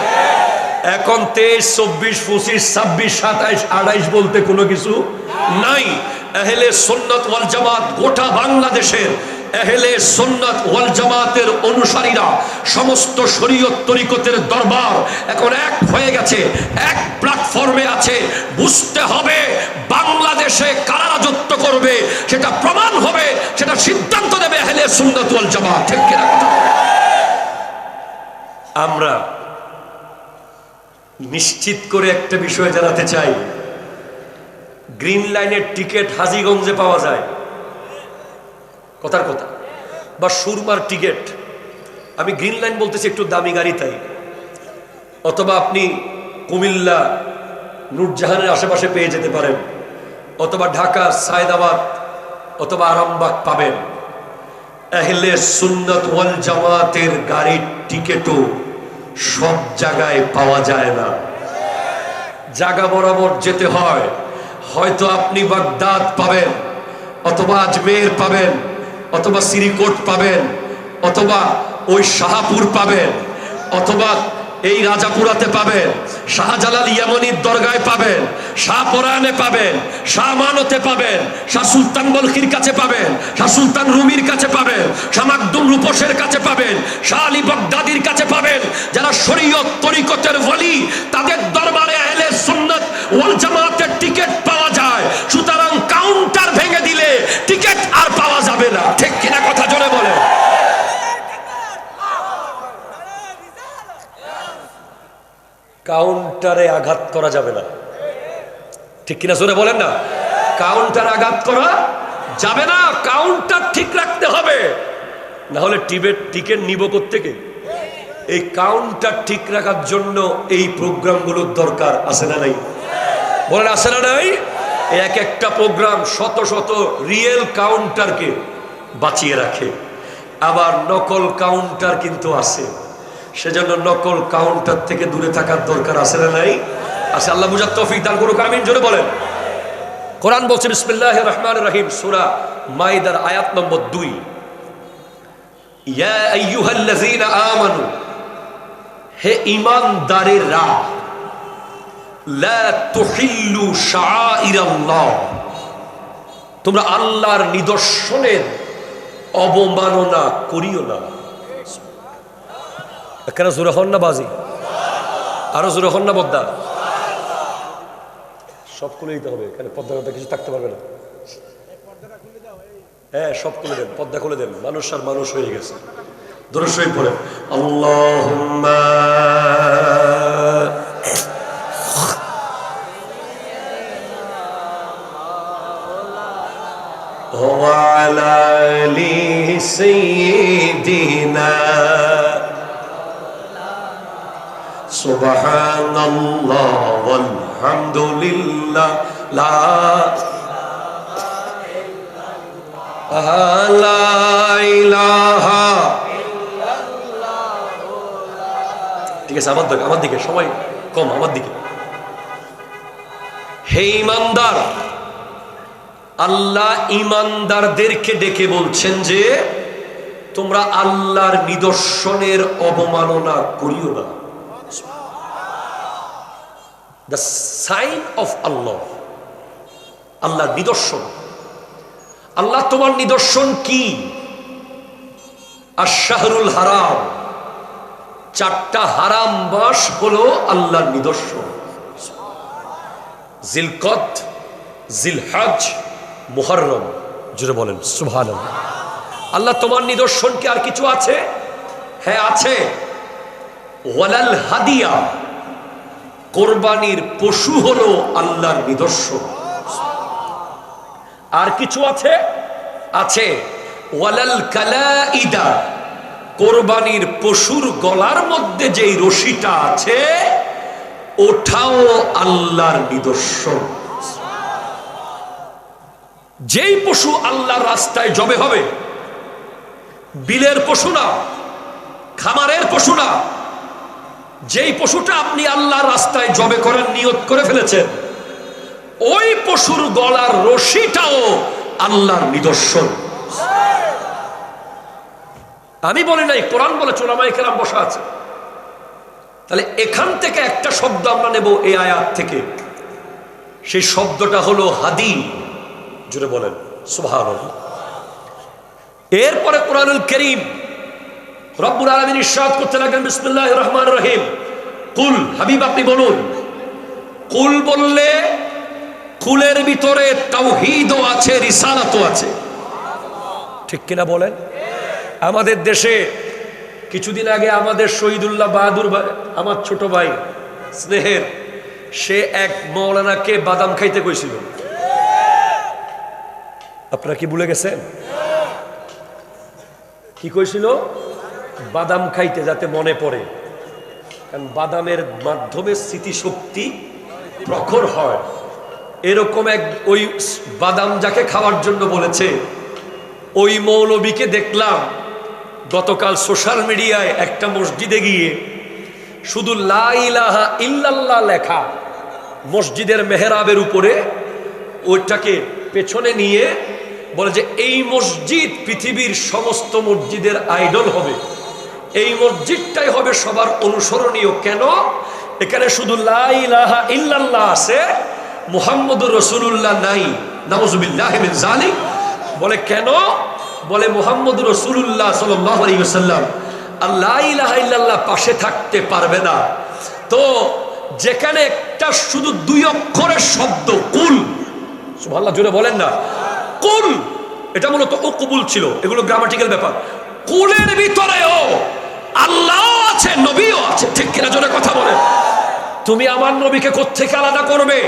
এখন 23, 24, 25, 26, 27, 28 বলতে কোনো কিছু নাই। আহলে সুন্নাত ওয়াল জামাত গোটা বাংলাদেশের আহলে সুন্নাত ওয়াল জামাতের অনুসারীরা, সমস্ত শরীয়ত তরিকতের দরবার এখন এক হয়ে গেছে, এক প্ল্যাটফর্মে আছে। বুঝতে হবে বাংলাদেশে কারা রাজত্ব করবে সেটা প্রমাণ হবে, সেটা সিদ্ধান্ত দেবে আহলে সুন্নাত ওয়াল জামাত। ঠিক কিনা কথা? আমরা নিশ্চিত করে একটা বিষয় জানাতে চাই, গ্রিন লাইনের টিকিট হাজীগঞ্জে পাওয়া যায়, কথার কথা, বা সুরমার টিকিট, আমি গ্রিন লাইন বলতেছি একটু দামি গাড়ি তাই, অথবা আপনি কুমিল্লা নূরজাহানের আশেপাশে পেয়ে যেতে পারেন, অথবা ঢাকা সায়দাবাদ অথবা আরামবাগ পাবেন। আহলে সুন্নাত ওয়াল জামাতের গাড়ির টিকিটও সব জায়গায় পাওয়া যায় না, জায়গা বরাবর যেতে হয়। হয়তো আপনি বাগদাদ পাবেন, অথবা আজমের পাবেন, অথবা সিরিকোট পাবেন, অথবা ওই শাহপুর পাবেন, অথবা এই রাজাপুরাতে পাবেন, শাহজালাল ইয়ামানির দরগায় পাবেন, শাহপরানে পাবেন, শাহ আমানতে পাবেন, শাহ সুলতান বলখির কাছে পাবেন, শাহ সুলতান রুমির কাছে পাবেন, শাহ মাকদুম রূপসের কাছে পাবেন, শাহ আলী বাগদাদির কাছে পাবেন। যারা শরীয়ত তরিকতের ওয়ালি, তাদের দরবারে আহলে সুন্নাত ওয়াল জামাতের টিকিট পাওয়া যায়। সুতরাং কাউন্টার ভেঙে দিলে টিকিট আর পাওয়া যাবে না। ঠিক কিনা কথা জোরে বলেন। কাউন্টারে আঘাত করা যাবে না। ঠিক কিনা জোরে বলেন না। কাউন্টার আঘাত করা যাবে না, কাউন্টার ঠিক রাখতে হবে, না হলে টিকিট নিব কোত্থেকে? এই কাউন্টার ঠিক রাখার জন্য এই প্রোগ্রামগুলোর দরকার আছে না নাই? বলেন আছে না নাই? এক একটা প্রোগ্রাম শত শত রিয়েল কাউন্টারকে বাঁচিয়ে রাখে। আবার নকল কাউন্টার কিন্তু আছে, সেজন্য নকল কাউন্টার থেকে দূরে থাকার দরকার আছে না নাই? আছে। আল্লাহ বুঝার তৌফিক দান করুক, আমিন জোরে বলেন। কোরআন বলছে বিসমিল্লাহির রহমানির রহিম, সূরা মাইদার আয়াত নম্বর 2, ইয়া আইয়ুহাল্লাযীনা আমানু, হে ঈমানদারেরা, লা তুহিল্লু শাআইরাল্লাহ, তোমরা আল্লাহর নিদর্শনের অবমাননা করিও না। এখানে জোরে হন না বাজি, আরো জোরে হন না বদ্দা। সব খুলে দিতে হবে, এখানে পর্দা পর্দা কিছু থাকতে পারবে না। হ্যাঁ সব খুলে দেন, পর্দা খুলে দেন, মানুষ আর মানুষ হয়ে গেছে। দরুদ শরীফ পড়েন, আল্লাহুম্মা ওয়া আলা আলি সাইয়্যিদিনা সুবহানাল্লাহ ওয়ালহামদুলিল্লাহ লা ইলাহা। ঠিক আছে, আমার দিকে সবাই কম, আমার দিকে। হে ঈমানদার, আল্লাহ ঈমানদারদেরকে ডেকে বলছেন যে তোমরা আল্লাহর নিদর্শনের অবমাননা করিও না। দ্য সাইন অফ আল্লাহ, আল্লাহর নিদর্শন। আল্লাহ তোমার নিদর্শন কি? আশ-শাহরুল হারাম, 4টা হারাম মাস হলো আল্লাহর নিদর্শন। জিলকদ, জিলহজ, মুহররম। জোরে বলেন সুবহানাল্লাহ। আল্লাহ তোমার নিদর্শন কি আর কিছু আছে? হ্যাঁ আছে। ওয়ালাল হাদিয়া, কোরবানির পশু হলো আল্লাহর নিদর্শন। আর কিছু আছে? আছে। ওয়ালাল কালাইদা, কোরবানির পশুর গলার মধ্যে যেই রশিটা আছে ওটাও আল্লাহর নিদর্শন। যেই পশু আল্লাহর রাস্তায় জবে হবে, বিলের পশু না, খামারের পশু না, যেই পশুটা আপনি আল্লাহর রাস্তায় জবে করার নিয়ত করে ফেলেছেন, ওই পশুর গলার রশিটাও আল্লাহর নিদর্শন। আমি বলি নাই, কোরআন বলে, উলামায়ে কেরাম বসা আছে। তাহলে এখান থেকে একটা শব্দ আমরা নেব এই আয়াত থেকে, সেই শব্দটা হলো হাদি। জুড়ে বলেন সুবহানাল্লাহ। এরপরে কোরআনুল কারীম রব্বুল আলামিন ইরশাদ করতে লাগলেন, বিসমিল্লাহির রহমানির রহিম, কুল, হাবিব আপনি বলুন। কুল বললে কুলের ভিতরে তাওহীদও আছে, রিসালাতও আছে। ঠিক কিনা বলেন? আমাদের দেশে কিছুদিন আগে আমাদের শহীদুল্লাহ বাহাদুর, আমার ছোট ভাই স্নেহের, সে এক মৌলানাকে বাদাম খাইতে কইছিল। আপনারা কি ভুলে গেছেন? কি কইছিল? বাদাম খাইতে, যাতে মনে পড়ে, কারণ বাদামের মাধ্যমে স্মৃতিশক্তি প্রখর হয়। এরকম এক ওই বাদাম যাকে খাওয়ার জন্য বলেছে, ওই মৌলবীকে দেখলাম গতকাল সোশ্যাল মিডিয়ায় একটা মসজিদে গিয়ে শুধু লা ইলাহা ইল্লাল্লাহ লেখা মসজিদের মেহরাবের উপরে, ওইটাকে পেছনে নিয়ে বলে যে এই মসজিদ পৃথিবীর সমস্ত মসজিদের আইডল হবে, এই মসজিদটাই হবে সবার অনুসরণীয়। কেন? এখানে শুধু লা ইলাহা ইল্লাল্লাহ আছে, মুহাম্মদুর রাসূলুল্লাহ নাই। নাউযুবিল্লাহি মিন যালিক। বলে কেন? বলে মুহাম্মদুর রাসূলুল্লাহ সাল্লাল্লাহু আলাইহি ওয়াসাল্লাম আর লা ইলাহা ইল্লাল্লাহ পাশে থাকতে পারবে না। তো যেখানে একটা শুধু দুই অক্ষরের শব্দ কুল, সুবহানাল্লাহ জোরে বলেন না, কুল, এটা মূলত উকবুল ছিল, এগুলো গ্রামাটিক্যাল ব্যাপার। কুলের ভিতরেও আল্লাহ আছে, নবীও আছে, ঠিক কিনা জোরে কথা বলেন। তুমি আমার নবীকে কোত্থেকে আলাদা করবে?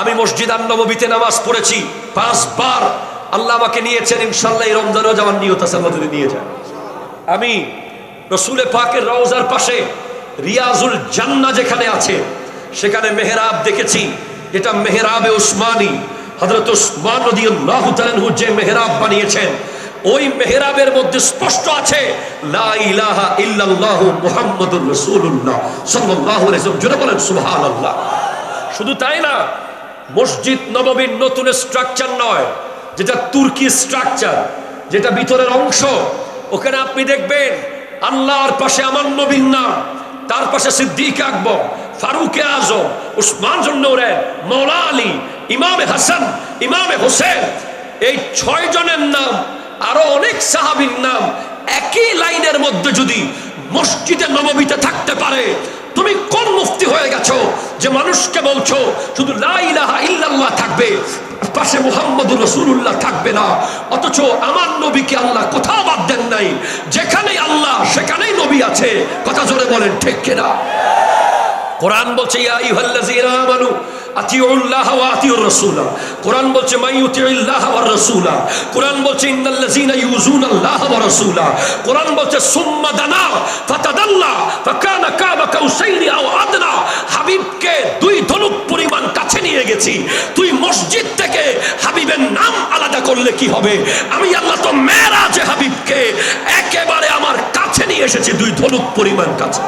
আমি মসজিদ আন-নববীতে নামাজ পড়েছি 5 বার, আল্লাহ আমাকে নিয়েছেন, ইনশাআল্লাহ এই রমজানেও যাওয়ার নিয়ত আছে, আল্লাহ যদি নিয়ে যায়। আমি রসুলে পাকের রওজার পাশে রিয়াজুল জান্নাহ যেখানে আছে সেখানে মেহরাব দেখেছি, এটা মেহরাবে উসমানী। হযরত উসমান রাদিয়াল্লাহু তাআলা আনহু যে মেহরাব বানিয়েছেন, ওই মেহরাবের মধ্যে স্পষ্ট আছে লা ইলাহা ইল্লাল্লাহু মুহাম্মাদুর রাসূলুল্লাহ সাল্লাল্লাহু আলাইহি ওয়াসাল্লাম। জোরে বলেন সুবহানাল্লাহ। শুধু তাই না, মসজিদ নববীর নতুন স্ট্রাকচার নয়, যেটা তুর্কি স্ট্রাকচার, যেটা ভিতরের অংশ, ওখানে আপনি দেখবেন আল্লাহর পাশে আমার নবীর নাম, তার পাশে সিদ্দিক আকবর, ফারুক আজম, উসমান জুন্নুরাইন, মাওলা আলী, ইমামে হাসান, ইমামে হোসেন, এই 6 জনের নাম, আরো অনেক সাহাবীর নাম একই লাইনের মধ্যে যদি মসজিদে নববীতে থাকতে পারে, তুমি কোন মুফতি হয়ে গেছো যে মানুষকে বলছো শুধু লা ইলাহা ইল্লাল্লাহ থাকবে, পাশে মুহাম্মদুর রাসূলুল্লাহ থাকবে না? অথচ আমার নবীকে আল্লাহ কোথাও বাদ দেন নাই, যেখানেই আল্লাহ সেখানেই নবী আছে। কথা জোরে বলেন ঠিক কিনা? কোরআন বলছে ইয়া আইয়ুহাল্লাযীনা আমানু আতিউল্লাহ ওয়া আতিউর রাসূলা। কোরআন বলছে মাইয়ুতিউল্লাহ ওয়ার রাসূলা। কোরআন বলছে ইন্নাল্লাযীনা ইউযুনাল্লাহ ওয়া রাসূলা। কোরআন বলছে সুম্মা দানা ফাতাদাল্লা ফাকানা কাবা কাউসাইনি আও আদনা। হাবিবকে 2 ধনুক পরিমাণ কাছে নিয়ে গেছি, তুই মসজিদ থেকে হাবিবের নাম আলাদা করলে কি হবে? আমি আল্লাহ তো মেরাজে হাবিবকে একেবারে আমার কাছে নিয়ে এসেছি, 2 ধনুক পরিমাণ কাছে।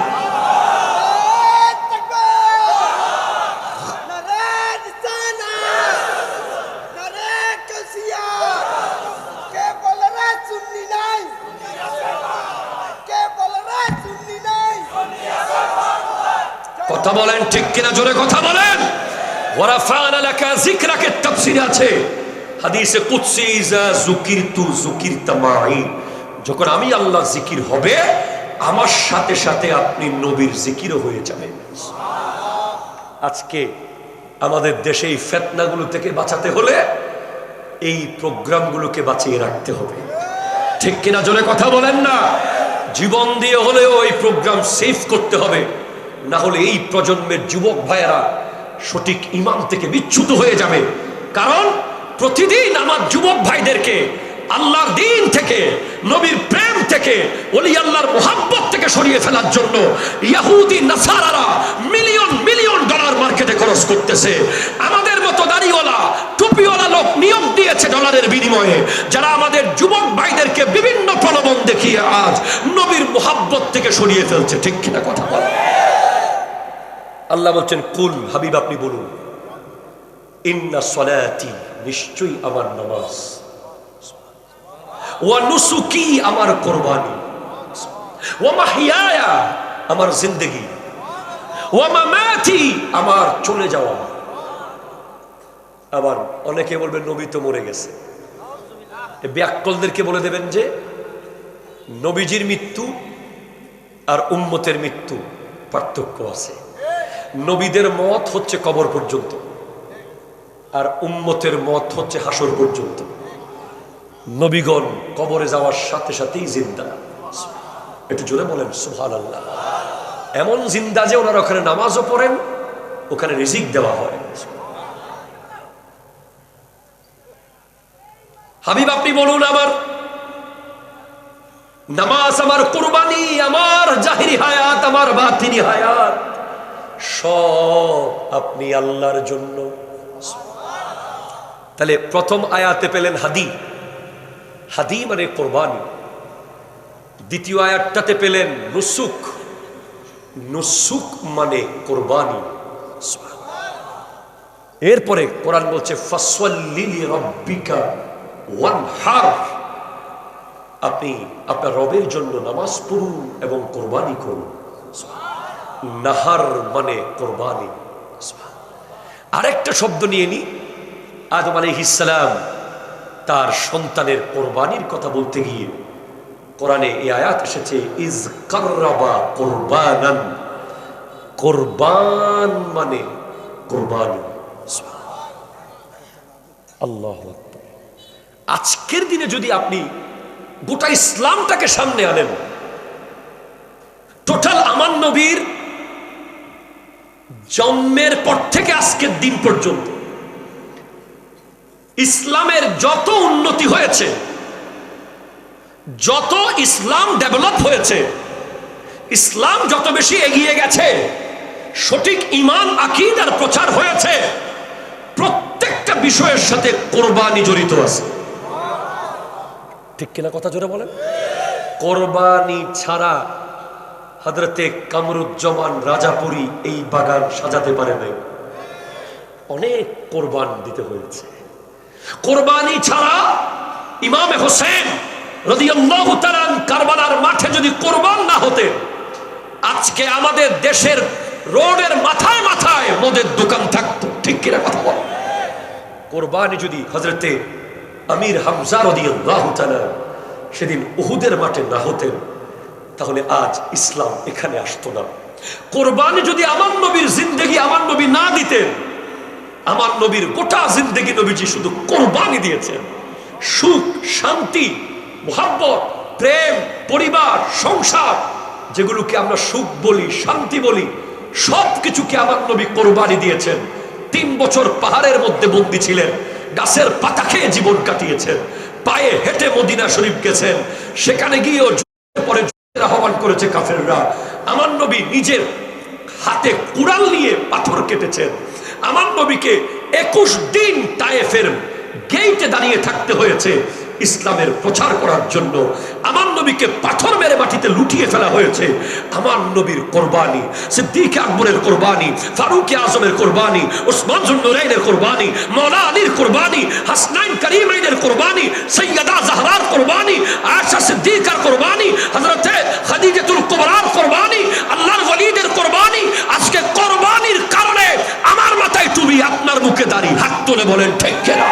কথা বলেন ঠিক কিনা, জোরে কথা বলেন। ওয়ারাফানা লাকা যিকরাকে তাফসীরে আছে, হাদিসে কুদসি ইজা যুকিরতু যুকিরতা মাই, যখন আমি আল্লাহর জিকির হবে আমার সাথে সাথে আপনি নবীর জিকিরও হয়ে যাবে। আজকে আমাদের দেশে এই ফিতনাগুলো থেকে বাঁচাতে হলে এই প্রোগ্রামগুলোকে বাঁচিয়ে রাখতে হবে, ঠিক কিনা জোরে কথা বলেন না। জীবন দিয়ে হলেও এই প্রোগ্রাম সেভ করতে হবে, না হলে এই প্রজন্মের যুবক ভাইয়েরা সঠিক ঈমান থেকে বিচ্যুত হয়ে যাবে। কারণ প্রতিদিন আমার যুবক ভাইদেরকে আল্লাহর দ্বীন থেকে, নবীর প্রেম থেকে, ওলি আল্লাহর মুহাব্বত থেকে সরিয়ে ফেলার জন্য ইহুদি নাসারারা মিলিয়ন মিলিয়ন ডলার মার্কেটে খরচ করতেছে। আমাদের মতো দাড়িওয়ালা টুপিওয়ালা লোক নিয়োগ দিয়েছে ডলারের বিনিময়ে, যারা আমাদের যুবক ভাইদেরকে বিভিন্ন প্রলোভন দেখিয়ে আজ নবীর মুহাব্বত থেকে সরিয়ে ফেলছে, ঠিক কিনা কথা বলে। আল্লাহ বলছেন কুল, হাবিব আপনি বলুন, ইন্না সলাতি, নিশ্চয়ই আমার নামাজ, ওয়া নুসুকি, আমার কুরবানি, ওয়া মাহইয়ায়া, আমার জিন্দেগি, ওয়া মামাতি, আমার চলে যাওয়া। আবার অনেকে বলবেন নবী তো মরে গেছে, ব্যাককলদেরকে বলে দেবেন যে নবীজির মৃত্যু আর উম্মতের মৃত্যু পার্থক্য আছে। নবীদের মত হচ্ছে কবর পর্যন্ত, আর উম্মতের মত হচ্ছে হাসর পর্যন্ত। নবীগণ কবরে যাওয়ার সাথে সাথেই জিন্দা। একটু জোরে বলেন সুবহানাল্লাহ। এমন জিন্দা যে ওনারা ওখানে নামাজও পড়েন, ওখানে রিজিক দেওয়া হয়। হাবিব আপনি বলুন, আমার নামাজ, আমার কুরবানি, আমার জাহিরি হায়াত, আমার বাতিনি হায়াত সব আপনি আল্লাহর জন্য। তাহলে প্রথম আয়াতে পেলেন হাদি, হাদি মানে কোরবানি। দ্বিতীয় আয়াতটাতে পেলেন নুসুক, নুসুক মানে কোরবানি। এরপরে কোরআন বলছে ফাসল্লি লিরাব্বিকা ওয়ানহার, আপনি আপনার রবের জন্য নামাজ পড়ুন এবং কোরবানি করুন। নাহার মানে কোরবানি। আরেকটা শব্দ নিয়ে নি, আদম আলাইহিস সালাম তার সন্তানের কোরবানির কথা বলতে গিয়ে কোরআনে এই আয়াত এসেছে, ইজ কাররাবা কোরবানান। কোরবান মানে কোরবানি। আল্লাহু আকবার। আজকের দিনে যদি আপনি গোটা ইসলামটাকে সামনে আনেন, টোটাল আমার নবীর জন্মের পর থেকে আজকের দিন পর্যন্ত ইসলামের যত উন্নতি হয়েছে, যত ইসলাম ডেভেলপ হয়েছে, ইসলাম যত বেশি এগিয়ে গেছে, সঠিক ঈমান আকীদার প্রচার হয়েছে, প্রত্যেকটা বিষয়ের সাথে কোরবানি জড়িত আছে। ঠিক কিনা কথা জোরে বলেন? কোরবানি ছাড়া হযরতে কামরুজ্জামান রাজাপুরী এই বাগান সাজাতে পারে নাই। অনেক কোরবান দিতে হয়েছে। কোরবানি ছাড়া ইমামে হোসেন রাদিয়াল্লাহু তাআলা কারবালার মাঠে যদি কোরবান না হতেন, আজকে আমাদের দেশের রোডের মাথায় মাথায় মদের দোকান থাকতো। ঠিক কিনা কথা বল? কোরবানি যদি হযরতে আমির হামজা রাদিয়াল্লাহু তাআলা সেদিন উহুদের মাঠে না হতেন, তাহলে আজ ইসলাম এখানে আসতো না। কোরবানি যদি আমার নবীর জিন্দেগি আমার নবী না দিতেন, আমার নবীর গোটা জিন্দেগি নবীজি শুধু কোরবানি দিয়েছেন। সুখ, শান্তি, মুহাব্বত, প্রেম, পরিবার, সংসার, যেগুলোকে আমরা সুখ বলি, শান্তি বলি, সবকিছুকে আমার নবী কোরবানি দিয়েছেন। 3 বছর পাহাড়ের মধ্যে বন্দী ছিলেন, গাছের পাতা খেয়ে জীবন কাটিয়েছেন, পায়ে হেঁটে মদিনা শরীফ গেছেন, সেখানে গিয়েও পরে আহ্বান করেছে কাফেররা। আমার নবী নিজের হাতে কুড়াল নিয়ে পাথর কেটেছেন। আমার নবীকে 21 দিন তায়েফের গেইটে দাঁড়িয়ে থাকতে হয়েছে ইসলামের প্রচার করার জন্য। আমার নবীকে পাথর মেরে মাটিতে লুটিয়ে ফেলা হয়েছে। আমার নবীর কোরবানি, সিদ্দিক আকবরের কোরবানি, ফারুক আজমের কোরবানি, উসমান যুন্নুরাইনের কোরবানি, মওলা আলীর কোরবানি, হাসনাইন করিমাইনের কোরবানি, সৈয়দা জাহরার কোরবানি, আয়েশা সিদ্দিকার কোরবানি, হযরত খাদিজাতুল কুবরার কোরবানি, আল্লাহর ওয়ালিদের কোরবানি। আজকে কোরবানির কারণে আমার মাথায় টুপি, আপনার মুখে দাড়ি। হাত তুলে বলেন ঠিক কিনা?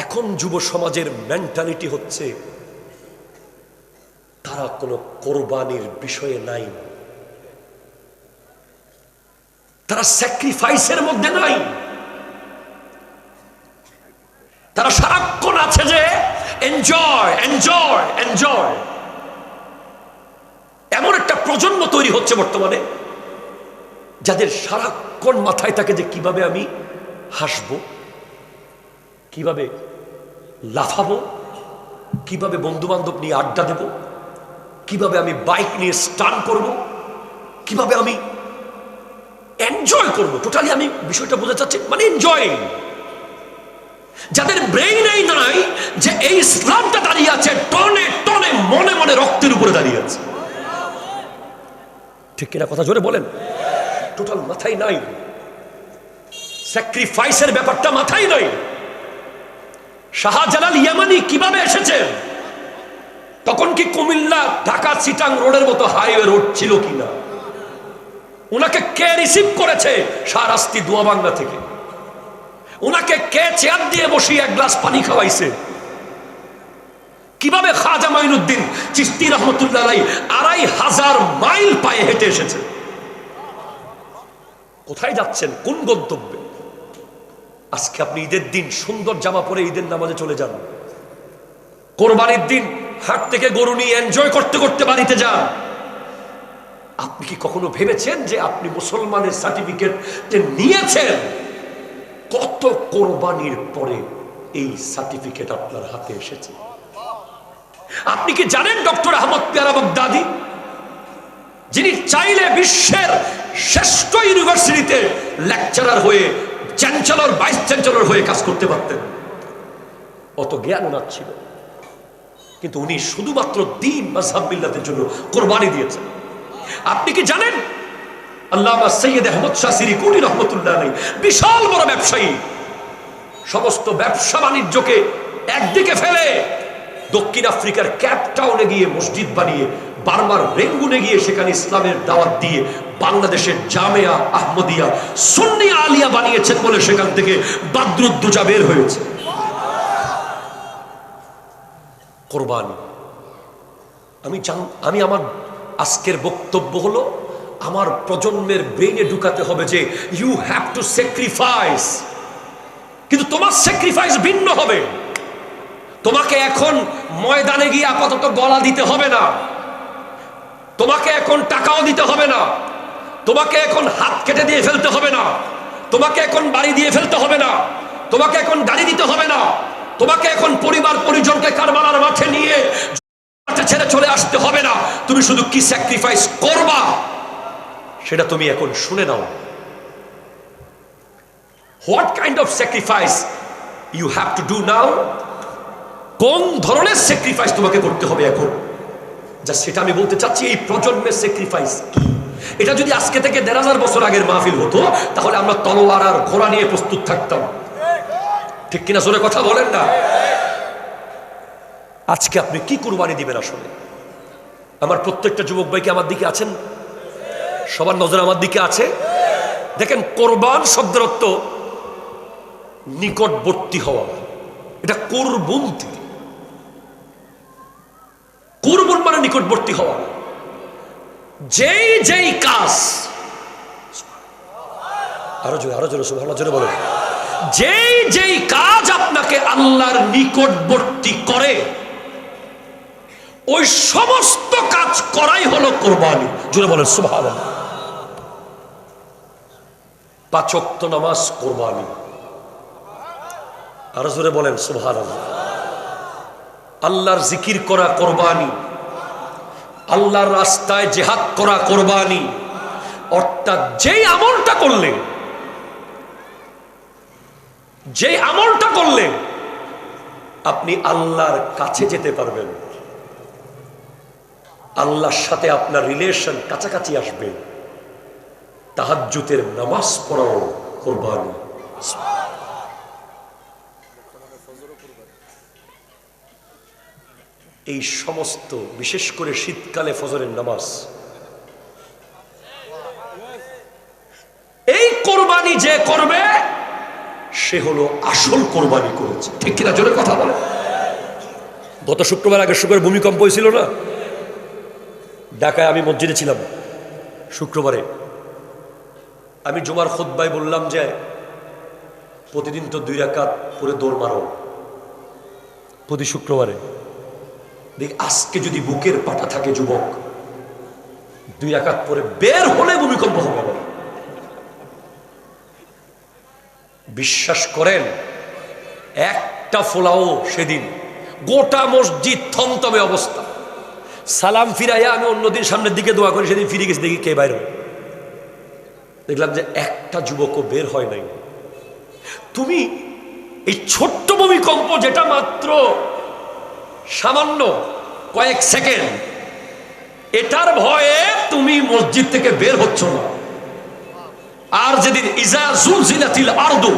এখন যুব সমাজের মেন্টালিটি হচ্ছে তারা কোনো কোরবানির বিষয়ে নাই, তারা স্যাক্রিফাইসের মধ্যে নাই। তারা সারাক্ষণ আছে যে এনজয় এনজয় এনজয়। এমন একটা প্রজন্ম তৈরি হচ্ছে বর্তমানে যাদের সারাক্ষণ মাথায় থাকে যে কিভাবে আমি হাসবো, কিভাবে লাফাবো, কিভাবে বন্ধু বান্ধব নিয়ে আড্ডা দেব, কিভাবে আমি বাইক নিয়ে স্টান করব, কিভাবে আমি এনজয় করব। টোটালি আমি বিষয়টা বোঝা চাচ্ছি, মানে এনজয়। যাদের ব্রেইন এই নাই যে এই ইসলামটা দাঁড়িয়ে আছে টনে টনে, মনে মনে রক্তের উপরে দাঁড়িয়ে আছে। ঠিক কিনা কথা জোরে বলেন? টোটাল মাথায় নাই, স্যাক্রিফাইসের ব্যাপারটা মাথায় নাই। শাহজালাল ইয়ামানি কিভাবে এসেছেন? তখন কি কুমিল্লা ঢাকা চিটাং রোডের মতো হাইওয়ে রোড ছিল কিনা? উনাকে কে রিসিভ করেছে? শাহরাস্তি দোয়াবাংলা থেকে। উনাকে কে চেয়ার দিয়ে বসিয়ে 1 গ্লাস পানি খাওয়াইছে? কিভাবে খাজা মাইনুদ্দিন চিশতি রহমতুল্লাহ আলাইহি 2500 মাইল পায়ে হেঁটে এসেছে? কোথায় যাচ্ছেন? কোন গন্তব্যে? আজকে আপনি ঈদের দিন সুন্দর জামা পরে ঈদের নামাজে চলে যান, কোরবানির দিন হাট থেকে গরু নিয়ে এনজয় করতে করতে বাড়িতে যান। আপনি কি কখনো ভেবেছেন যে আপনি মুসলমানের সার্টিফিকেট যে নিয়েছেন, কত কোরবানির পরে এই সার্টিফিকেট আপনার হাতে এসেছে? আপনি কি জানেন ডক্টর আহমদ পেয়ারা বাগদাদি, যিনি চাইলে বিশ্বের শ্রেষ্ঠ ইউনিভার্সিটিতে লেকচারার হয়ে, চ্যান্সেলর, ভাইস চ্যান্সেলর হয়ে কাজ করতে পারতেন, অত জ্ঞান ওনার ছিল, কিন্তু উনি শুধুমাত্র দ্বীন মাযহাব মিল্লাতের জন্য কোরবানি দিয়েছেন। আপনি কি জানেন আল্লামা সৈয়দ আহমদ শাহ সিরিকুনি রহমতুল্লাহ আলাইহি বিশাল বড় ব্যবসায়ী, সমস্ত ব্যবসা বাণিজ্যকে একদিকে ফেলে দক্ষিণ আফ্রিকার ক্যাপ টাউনে গিয়ে মসজিদ বানিয়ে, বার্মার রেঙ্গুনে গিয়ে সেখানে ইসলামের দাওয়াত দিয়ে বাংলাদেশের জামেয়া আহমদিয়া সুন্নি আলিয়া বানিয়েছেন বলে সেখান থেকে বাদরুদ্দোজা বের হয়েছে। কোরবানি। আমি আমার আজকের বক্তব্য হলো আমার প্রজন্মের ব্রেইনে ঢুকাতে হবে যে ইউ হ্যাভ টু স্যাক্রিফাইস, কিন্তু তোমার স্যাক্রিফাইস ভিন্ন হবে। তোমাকে এখন ময়দানে গিয়ে আপাতত গলা দিতে হবে না, তোমাকে এখন টাকাও দিতে হবে না, তোমাকে এখন হাত কেটে দিয়ে ফেলতে হবে না, তোমাকে এখন বাড়ি দিয়ে ফেলতে হবে না, তোমাকে এখন গাড়ি দিতে হবে না, তোমাকে এখন পরিবার পরিজনকে কারবালার মাঠে নিয়ে ছেড়ে চলে আসতে হবে না। তুমি শুধু কি স্যাক্রিফাইস করবা সেটা তুমি এখন শুনে নাও। What kind of sacrifice you have to do now, কোন ধরনের স্যাক্রিফাইস তোমাকে করতে হবে এখন, যা সেটা আমি বলতে চাচ্ছি। এই প্রজন্মের স্যাক্রিফাইস কি, এটা যদি আজকে থেকে ১৫০০ বছর আগের মাহফিল হতো তাহলে আমরা তলোয়ার আর ঘোড়া নিয়ে প্রস্তুত থাকতাম, ঠিক কিনা? জোরে কথা বলেন না। আজকে আপনি কি কুরবানি দিবেন? আসলে আমার প্রত্যেকটা যুবক ভাইকে আমার দিকে আছেন, সবার নজর আমার দিকে আছে। দেখেন, কোরবান শব্দের অর্থ নিকটবর্তী হওয়া, এটা কুরবুন থেকে। কুরবুন মানে নিকটবর্তী হওয়া। যেই কাজ, আরো জোরে সুবহানাল্লাহ জোরে বলেন, যেই কাজ আপনাকে আল্লাহর নিকটবর্তী করে ওই সমস্ত কাজ করাই হলো কোরবানি। জোরে বলেন সুবহানাল্লাহ। ৫ ওয়াক্ত নামাজ কোরবানি, আরো জোরে বলেন সুবহানাল্লাহ। আল্লাহর জিকির করা কোরবানি, আল্লাহর রাস্তায় জিহাদ করা কোরবানি। অর্থাৎ যেই আমলটা করলে আপনি আল্লাহর কাছে যেতে পারবেন, আল্লাহর সাথে আপনার রিলেশন কাছাকাছি আসবে, তাহাজ্জুদের নামাজ পড়াও কোরবানি। এই সমস্ত, বিশেষ করে শীতকালে ফজরের নামাজ, এই কোরবানি যে করবে সে হলো আসল কোরবানি করেছে, ঠিক কিনা? জোরে কথা বলে। গত শুক্রবার, আগের শুক্রবার ভূমিকম্প হয়েছিল না ঢাকায়? আমি মসজিদে ছিলাম শুক্রবারে। আমি জুমার খুতবায় বললাম যে প্রতিদিন তো 2 রাকাত পরে দৌড় মারো প্রতি শুক্রবারে। দেখ, আজকে যদি বুকের পাটা থাকে যুবক, 2 রাকাত পরে বের হলে ভূমিকম্প হবে। বিশ্বাস করেন, একটা ফোলাও সেদিন গোটা মসজিদ থমথমে অবস্থা। সালাম ফিরাইয়া আমি অন্যদিন সামনের দিকে দোয়া করি, সেদিন ফিরে গেছি, দেখি কে বাইর হয়। দেখলাম যে একটা যুবকও বের হয় নাই। তুমি এই ছোট্ট ভূমিকম্প, যেটা মাত্র সামান্য কয়েক সেকেন্ড, এটার ভয়ে তুমি মসজিদ থেকে বের হচ্ছ না। আর যেদিন ইজা জুলজিলাতিল আরদু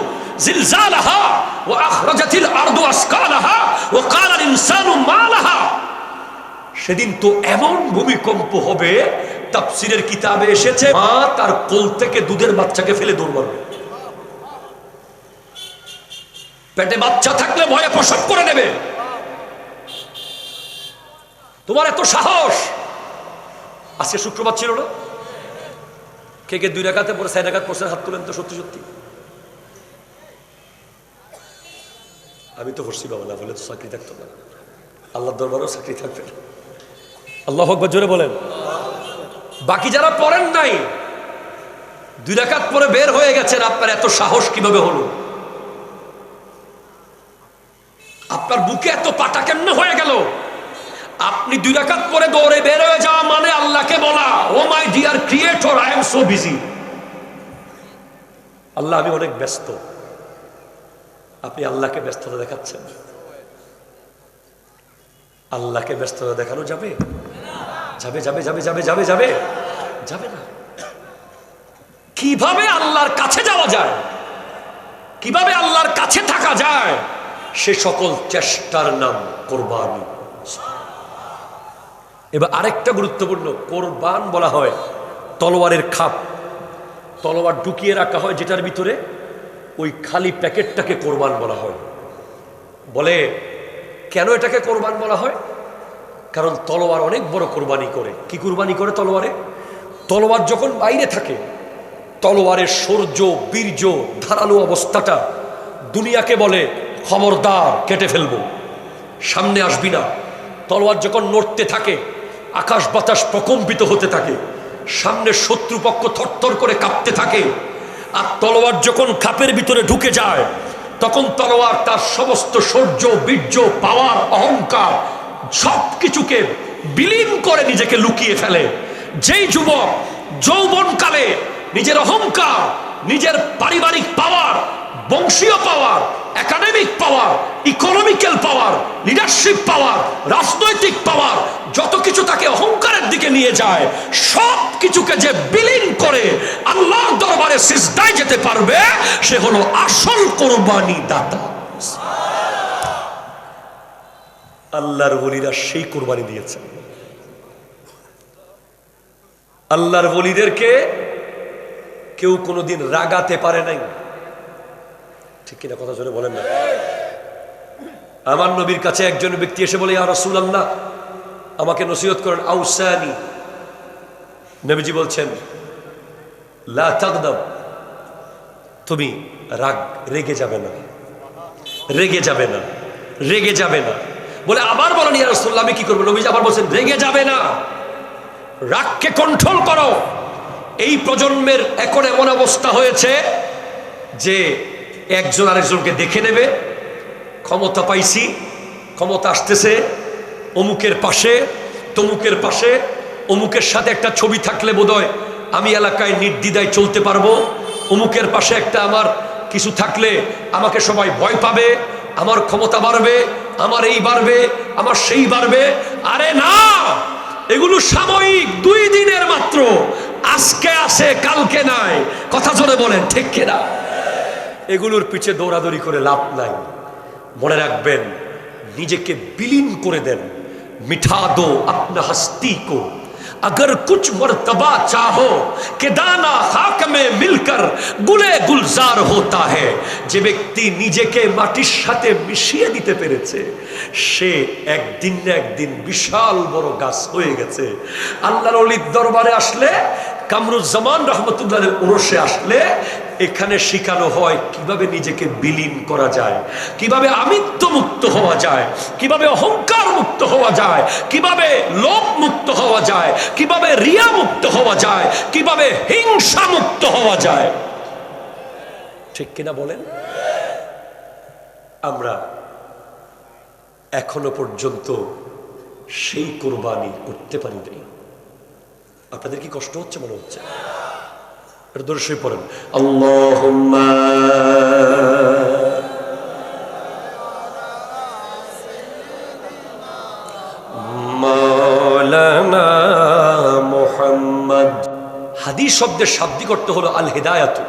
জিলজালাহা ওয়া আখরাজাতিল আরদু আসকালাহা ওয়া ক্বালাল ইনসানু মা লাহা, সেদিন তো এমন ভূমিকম্প হবে, তাফসীরের কিতাবে এসেছে মা তার কোল থেকে দুধের বাচ্চাকে ফেলে দৌড় মারবে। পেটে বাচ্চা থাকলে ভয়ে প্রসব করে নেবে। তোমার এত সাহস! আজকে শুক্রবার ছিল না? কে 2 রাকাতে পরে 4 রাকাত পড়ছে? হাত তুলেন তো। সত্যি সত্যি আমি তো পড়ছি বাবা, না বলে তো চাকরি থাকতো না। আল্লাহর দরবারেও চাকরি থাকবে না। আল্লাহু আকবার জোরে বলেন। বাকি যারা পড়েন নাই, 2 রাকাত পরে বের হয়ে গেছেন, আপনার এত সাহস কিভাবে হলো? আপনার বুকে এত পাটা কেমনে হয়ে গেল? আপনি 2 রাকাত পরে দৌড়ে বের হয়ে যাওয়া মানে আল্লাহকে বলা, oh my dear creator, I am so busy. Allah, আমি অনেক ব্যস্ত। আপনি আল্লাহকে ব্যস্ততা দেখাচ্ছেন। আল্লাহকে ব্যস্ততা দেখানো যাবে? যাবে যাবে যাবে যাবে যাবে যাবে যাবে না। কিভাবে আল্লাহর কাছে যাওয়া যায়, কিভাবে আল্লাহর কাছে থাকা যায়, সে সকল চেষ্টার নাম কোরবানি। এবার আরেকটা গুরুত্বপূর্ণ, কোরবান বলা হয় তলোয়ারের খাপ। তলোয়ার ঢুকিয়ে রাখা হয় যেটার ভিতরে, ওই খালি প্যাকেটটাকে কোরবান বলা হয়। বলে কেন এটাকে কোরবান বলা হয়? কারণ তলোয়ার অনেক বড় কোরবানি করে। কি কোরবানি করে তলোয়ারে? তলোয়ার যখন বাইরে থাকে, তলোয়ারের শৌর্য, বীর্য, ধারালো অবস্থাটা দুনিয়াকে বলে খবরদার, কেটে ফেলবো, সামনে আসবি না। তলোয়ার যখন নড়তে থাকে, আকাশ বাতাস প্রকম্পিত হতে থাকে, সামনে শত্রুপক্ষ থরথর করে কাঁপতে থাকে। আর তলোয়ার যখন খাপের ভিতরে ঢুকে যায়, তখন তলোয়ার তার সমস্ত শৌর্য, বীর্য, পাওয়ার, অহংকার সব কিছুকে বিলীন করে নিজেকে লুকিয়ে ফেলে। যেই যুবক যৌবনকালে নিজের অহংকার, নিজের পারিবারিক পাওয়ার, বংশীয় পাওয়ার, একাডেমিক পাওয়ার, ইকোনমিক্যাল পাওয়ার, লিডারশিপ পাওয়ার, রাজনৈতিক পাওয়ার, যত কিছু তাকে অহংকারের দিকে নিয়ে যায়, সব কিছুকে যে বিলীন করে আল্লাহর দরবারে সিজদায় যেতে পারবে, সে হলো আসল কোরবানি দাতা। আল্লাহর ওলিরা সেই কোরবানি দিয়েছে। আল্লাহর ওলিদেরকে কেউ কোনোদিন রাগাতে পারে নাই। ঠিক কিনা? কথা জোরে বলেন না। আমার নবীর কাছে একজন ব্যক্তি এসে বলে, ইয়া রাসূলুল্লাহ, আমাকে নসিহত করেন, আউসানি। নবীজি বলছেন, লা তাগদাব, তুমি রেগে যাবে না, রেগে যাবে না, রেগে যাবে না। বলে আবার বলেন, ইয়া রাসূলুল্লাহ, আমি কি করবো? নবীজি আবার বলছেন, রেগে যাবে না, রাগকে কন্ট্রোল করো। এই প্রজন্মের এখন এমন অবস্থা হয়েছে যে একজন আরেকজনকে দেখে নেবে, ক্ষমতা পাইছি, ক্ষমতা আসতেছে, অমুকের পাশে, তমুকের পাশে, অমুকের সাথে একটা ছবি থাকলে বোধহয় আমি এলাকায় নির্দ্বিধায় চলতে পারবো, অমুকের পাশে একটা আমার কিছু থাকলে আমাকে সবাই ভয় পাবে, আমার ক্ষমতা বাড়বে, আমার এই বাড়বে, আমার সেই বাড়বে। আরে না, এগুলো সাময়িক, 2 দিনের মাত্র। আজকে আসে, কালকে নাই। কথা জোরে বলেন, ঠিক কিনা? এগুলোর পিছে দৌড়াদৌড়ি করে লাভ নাই। মনে রাখবেন, নিজেকে বিলীন করে দেন। মিঠা দো আপনা হস্তি কো, अगर कुछ मर्तबा चाहो कि दाना खाक में मिलकर गुले गुलजार होता है। যে ব্যক্তি নিজেকে মাটির সাথে মিশিয়ে দিতে পেরেছে, সে একদিন না একদিন বিশাল বড় গাছ হয়ে গেছে। আল্লাহর ওলির দরবারে আসলে, কামরুজ্জামান রহমতুল্লাহের ওরসে আসলে, এখানে শেখানো হয় কিভাবে নিজেকে বিলীন করা যায়, কিভাবে আমিত্ব মুক্ত হওয়া যায়, কিভাবে অহংকার মুক্ত হওয়া যায়, কিভাবে লোভ মুক্ত হওয়া যায়, কিভাবে রিয়া মুক্ত হওয়া যায়, কিভাবে হিংসা মুক্ত হওয়া যায়। ঠিক কিনা বলেন? আমরা এখনো পর্যন্ত সেই কোরবানি করতে পারি নাই। আপনাদের কি কষ্ট হচ্ছে? মনে হচ্ছে এটা দর্শই পড়েন, আল্লাহুম্মা মাওলানা মুহাম্মদ। হাদিস শব্দের শাব্দিক অর্থ হলো আল হিদায়াতু।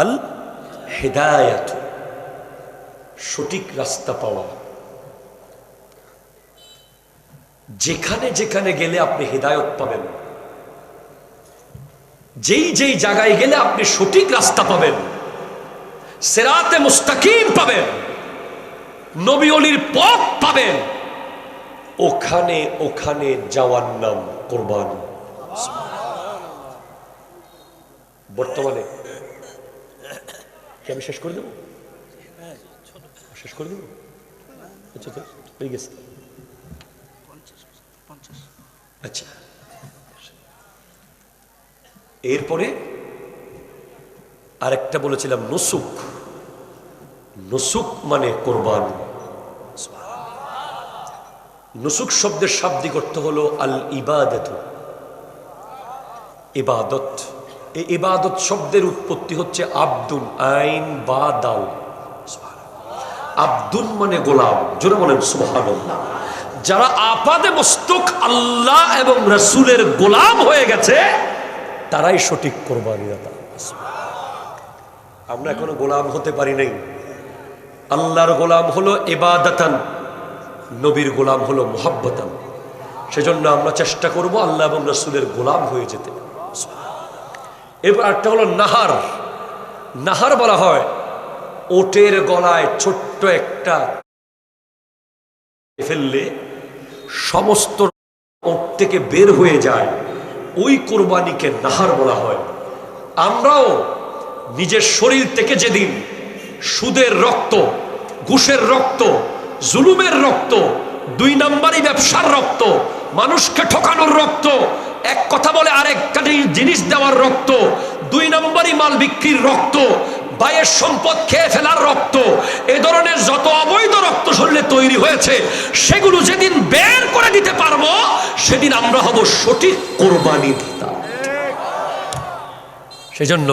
আল হিদায়াতু, সঠিক রাস্তা পাওয়া। যেখানে যেখানে গেলে আপনি হিদায়ত পাবেন, যেই যেই জায়গায় গেলে আপনি সঠিক রাস্তা পাবেন, সিরাতে মুস্তাকিম পাবেন, নবী ওলির পথ পাবেন, ওখানে ওখানে যাওয়ার নাম কোরবানি। বর্তমানে কি আমি শেষ করে দেব? শেষ করে দেব? আচ্ছা, তো হয়ে গেছে। আচ্ছা, এরপরে আরেকটা বলেছিলাম, নুসুক। নুসুক মানে কোরবানি। নুসুক শব্দের শাব্দিক অর্থ হলো আল ইবাদত, ইবাদত। এই ইবাদত শব্দের উৎপত্তি হচ্ছে আব্দুল, আইন বা দাল। আব্দুল মানে গোলাম। জোরে বলেন সুবহানাল্লাহ। যারা আপাদে মস্তক আল্লাহ এবং রাসূলের গোলাম হয়ে গেছে, তারাই সঠিক কোরবানি দাতা। আমরা এখনো গোলাম হতে পারি নাই, আল্লাহর গোলাম হলো ইবাদাতান, নবীর গোলাম হলো মুহাব্বতান। সেজন্য আমরা চেষ্টা করব আল্লাহ এবং রাসূলের গোলাম হয়ে যেতে। এরপর একটা হলো নাহার। নাহার বলা হয় ওটের গলায় ছোট্ট একটা ফেললে সমস্ত ওট থেকে বের হয়ে যায়, ওই কোরবানিকে নাহার বলা হয়। আমরাও নিজের শরীর থেকে যেদিন সুদের রক্ত, ঘুষের রক্ত, জুলুমের রক্ত, 2 নাম্বারি ব্যবসার রক্ত, মানুষকে ঠকানোর রক্ত, এক কথা বলে আরেকটা জিনিস দেওয়ার রক্ত, 2 নাম্বারি মাল বিক্রির রক্ত, ভাইয়ের সম্পদ খেয়ে ফেলার রক্ত, এ ধরনের যত অবৈধ রক্ত শরীরে তৈরি হয়েছে সেগুলো যেদিন বের করে দিতে পারবো সেদিন আমরা হব সঠিক কোরবানি দাতা। সেজন্য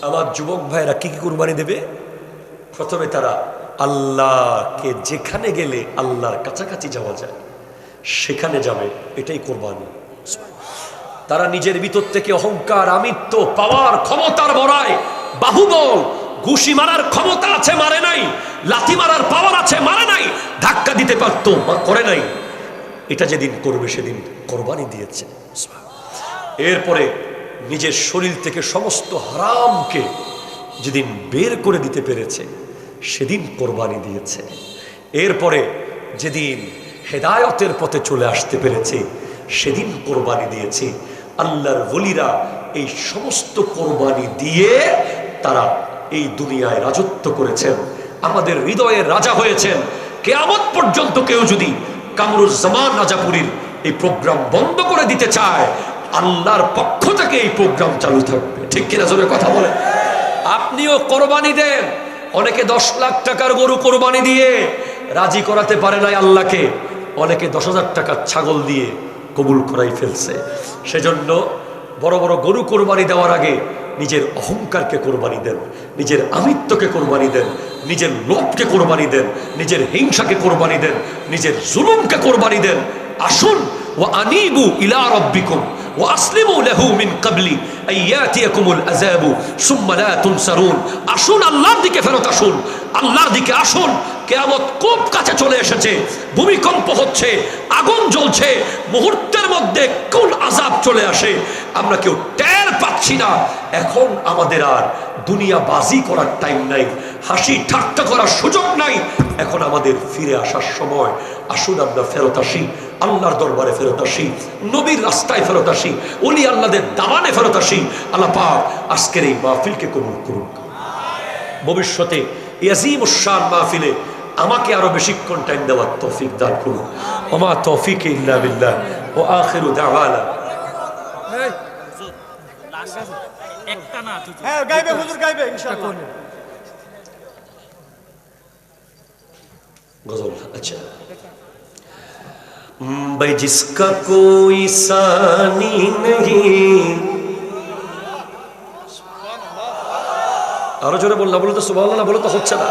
আমার যুবক ভাইরা কি কি কোরবানি দেবে? প্রথমে তারা আল্লাহকে যেখানে গেলে আল্লাহর কাছাকাছি যাওয়া যায় সেখানে যাবে, এটাই কোরবানি। তারা নিজের ভিতর থেকে অহংকার, আমিত্ব, পাওয়ার, ক্ষমতার বড়াই, বাহুবল, ঘুষি মারার ক্ষমতা আছে মারে নাই, লাথি মারার পাওয়ার আছে মারে নাই, ধাক্কা দিতে পারত করে নাই, এটা যেদিন করবে সেদিন কোরবানি দিয়েছে। এরপরে নিজের শরীর থেকে সমস্ত হারামকে যেদিন বের করে দিতে পেরেছে সেদিন কোরবানি দিয়েছে। এরপরে যেদিন হেদায়তের পথে চলে আসতে পেরেছে সেদিন কোরবানি দিয়েছে। আল্লাহর ওলিরা এই সমস্ত কোরবানি দিয়ে তারা এই দুনিয়ায় রাজত্ব করেছেন, আমাদের হৃদয়ের রাজা হয়েছেন। কিয়ামত পর্যন্ত কেউ যদি কামরুজ্জামান রাজাপুরীর এই প্রোগ্রাম বন্ধ করে দিতে চায়, আল্লাহর পক্ষ থেকে এই প্রোগ্রাম চালু থাকবে। ঠিক কিনা জোরে কথা বলেন? আপনিও কোরবানি দেন। অনেকে 10 লাখ টাকার গরু কোরবানি দিয়ে রাজি করাতে পারে নাই আল্লাহকে, অনেকে 10,000 টাকার ছাগল দিয়ে কবুল করাই ফেলছে। সেজন্য বড় বড় গরু কোরবানি দেওয়ার আগে নিজের অহংকারকে কোরবানি দেন, নিজের আমিত্বকে কোরবানি দেন, নিজের লোভকে কোরবানি দেন, নিজের হিংসাকে কোরবানি দেন, নিজের জুলুমকে কোরবানি দেন। আসুন, ওয়া আনিবু ইলা রাব্বিকুম ওয়া আসলিমু লাহু মিন ক্বাবলি আইয়াতিয়াকুমুল আযাবু সুম্মা লা তুনসারুন। আসুন, আল্লাহর দিকে ফেরত আসুন, আল্লাহর দিকে আসুন। কিয়ামত খুব কাছে চলে এসেছে, ভূমিকম্প হচ্ছে, আগুন জ্বলছে, মুহূর্তের মধ্যে কোন আযাব চলে আসে আমরা কেউ টের পাচ্ছি না। এখন আমাদের আর দুনিয়া বাজি করার টাইম নাই, হাসি ঠাট্টা করার সুযোগ নাই। এখন আমাদের ফিরে আসার সময়। আসুন আমরা ফেরত আসি, আল্লাহর দরবারে ফেরত আসি, নবীর রাস্তায় ফেরত আসি, ওলি আল্লাহদের দাওয়ানে ফেরত আসি। আল্লাহ পাক আজকের এই মাহফিলকে কবুল করুন। ভবিষ্যতে ইয়াজিমুশ শান মাহফিলে আমাকে আরো বেশিক্ষণ টাইম দেওয়ার তৌফিক দান করুন। ওমা তৌফিক ইল্লা বিল্লাহ ওয়া আখিরু দাওয়ানা। একটা না হ্যাঁ গাইবে, হুজুর গাইবে ইনশাআল্লাহ। गजल। अच्छा भाई जिसका कोई सानी नहीं, আরো জোরে বললা, বলে তো সুবহানাল্লাহ বলে তো হচ্ছে না।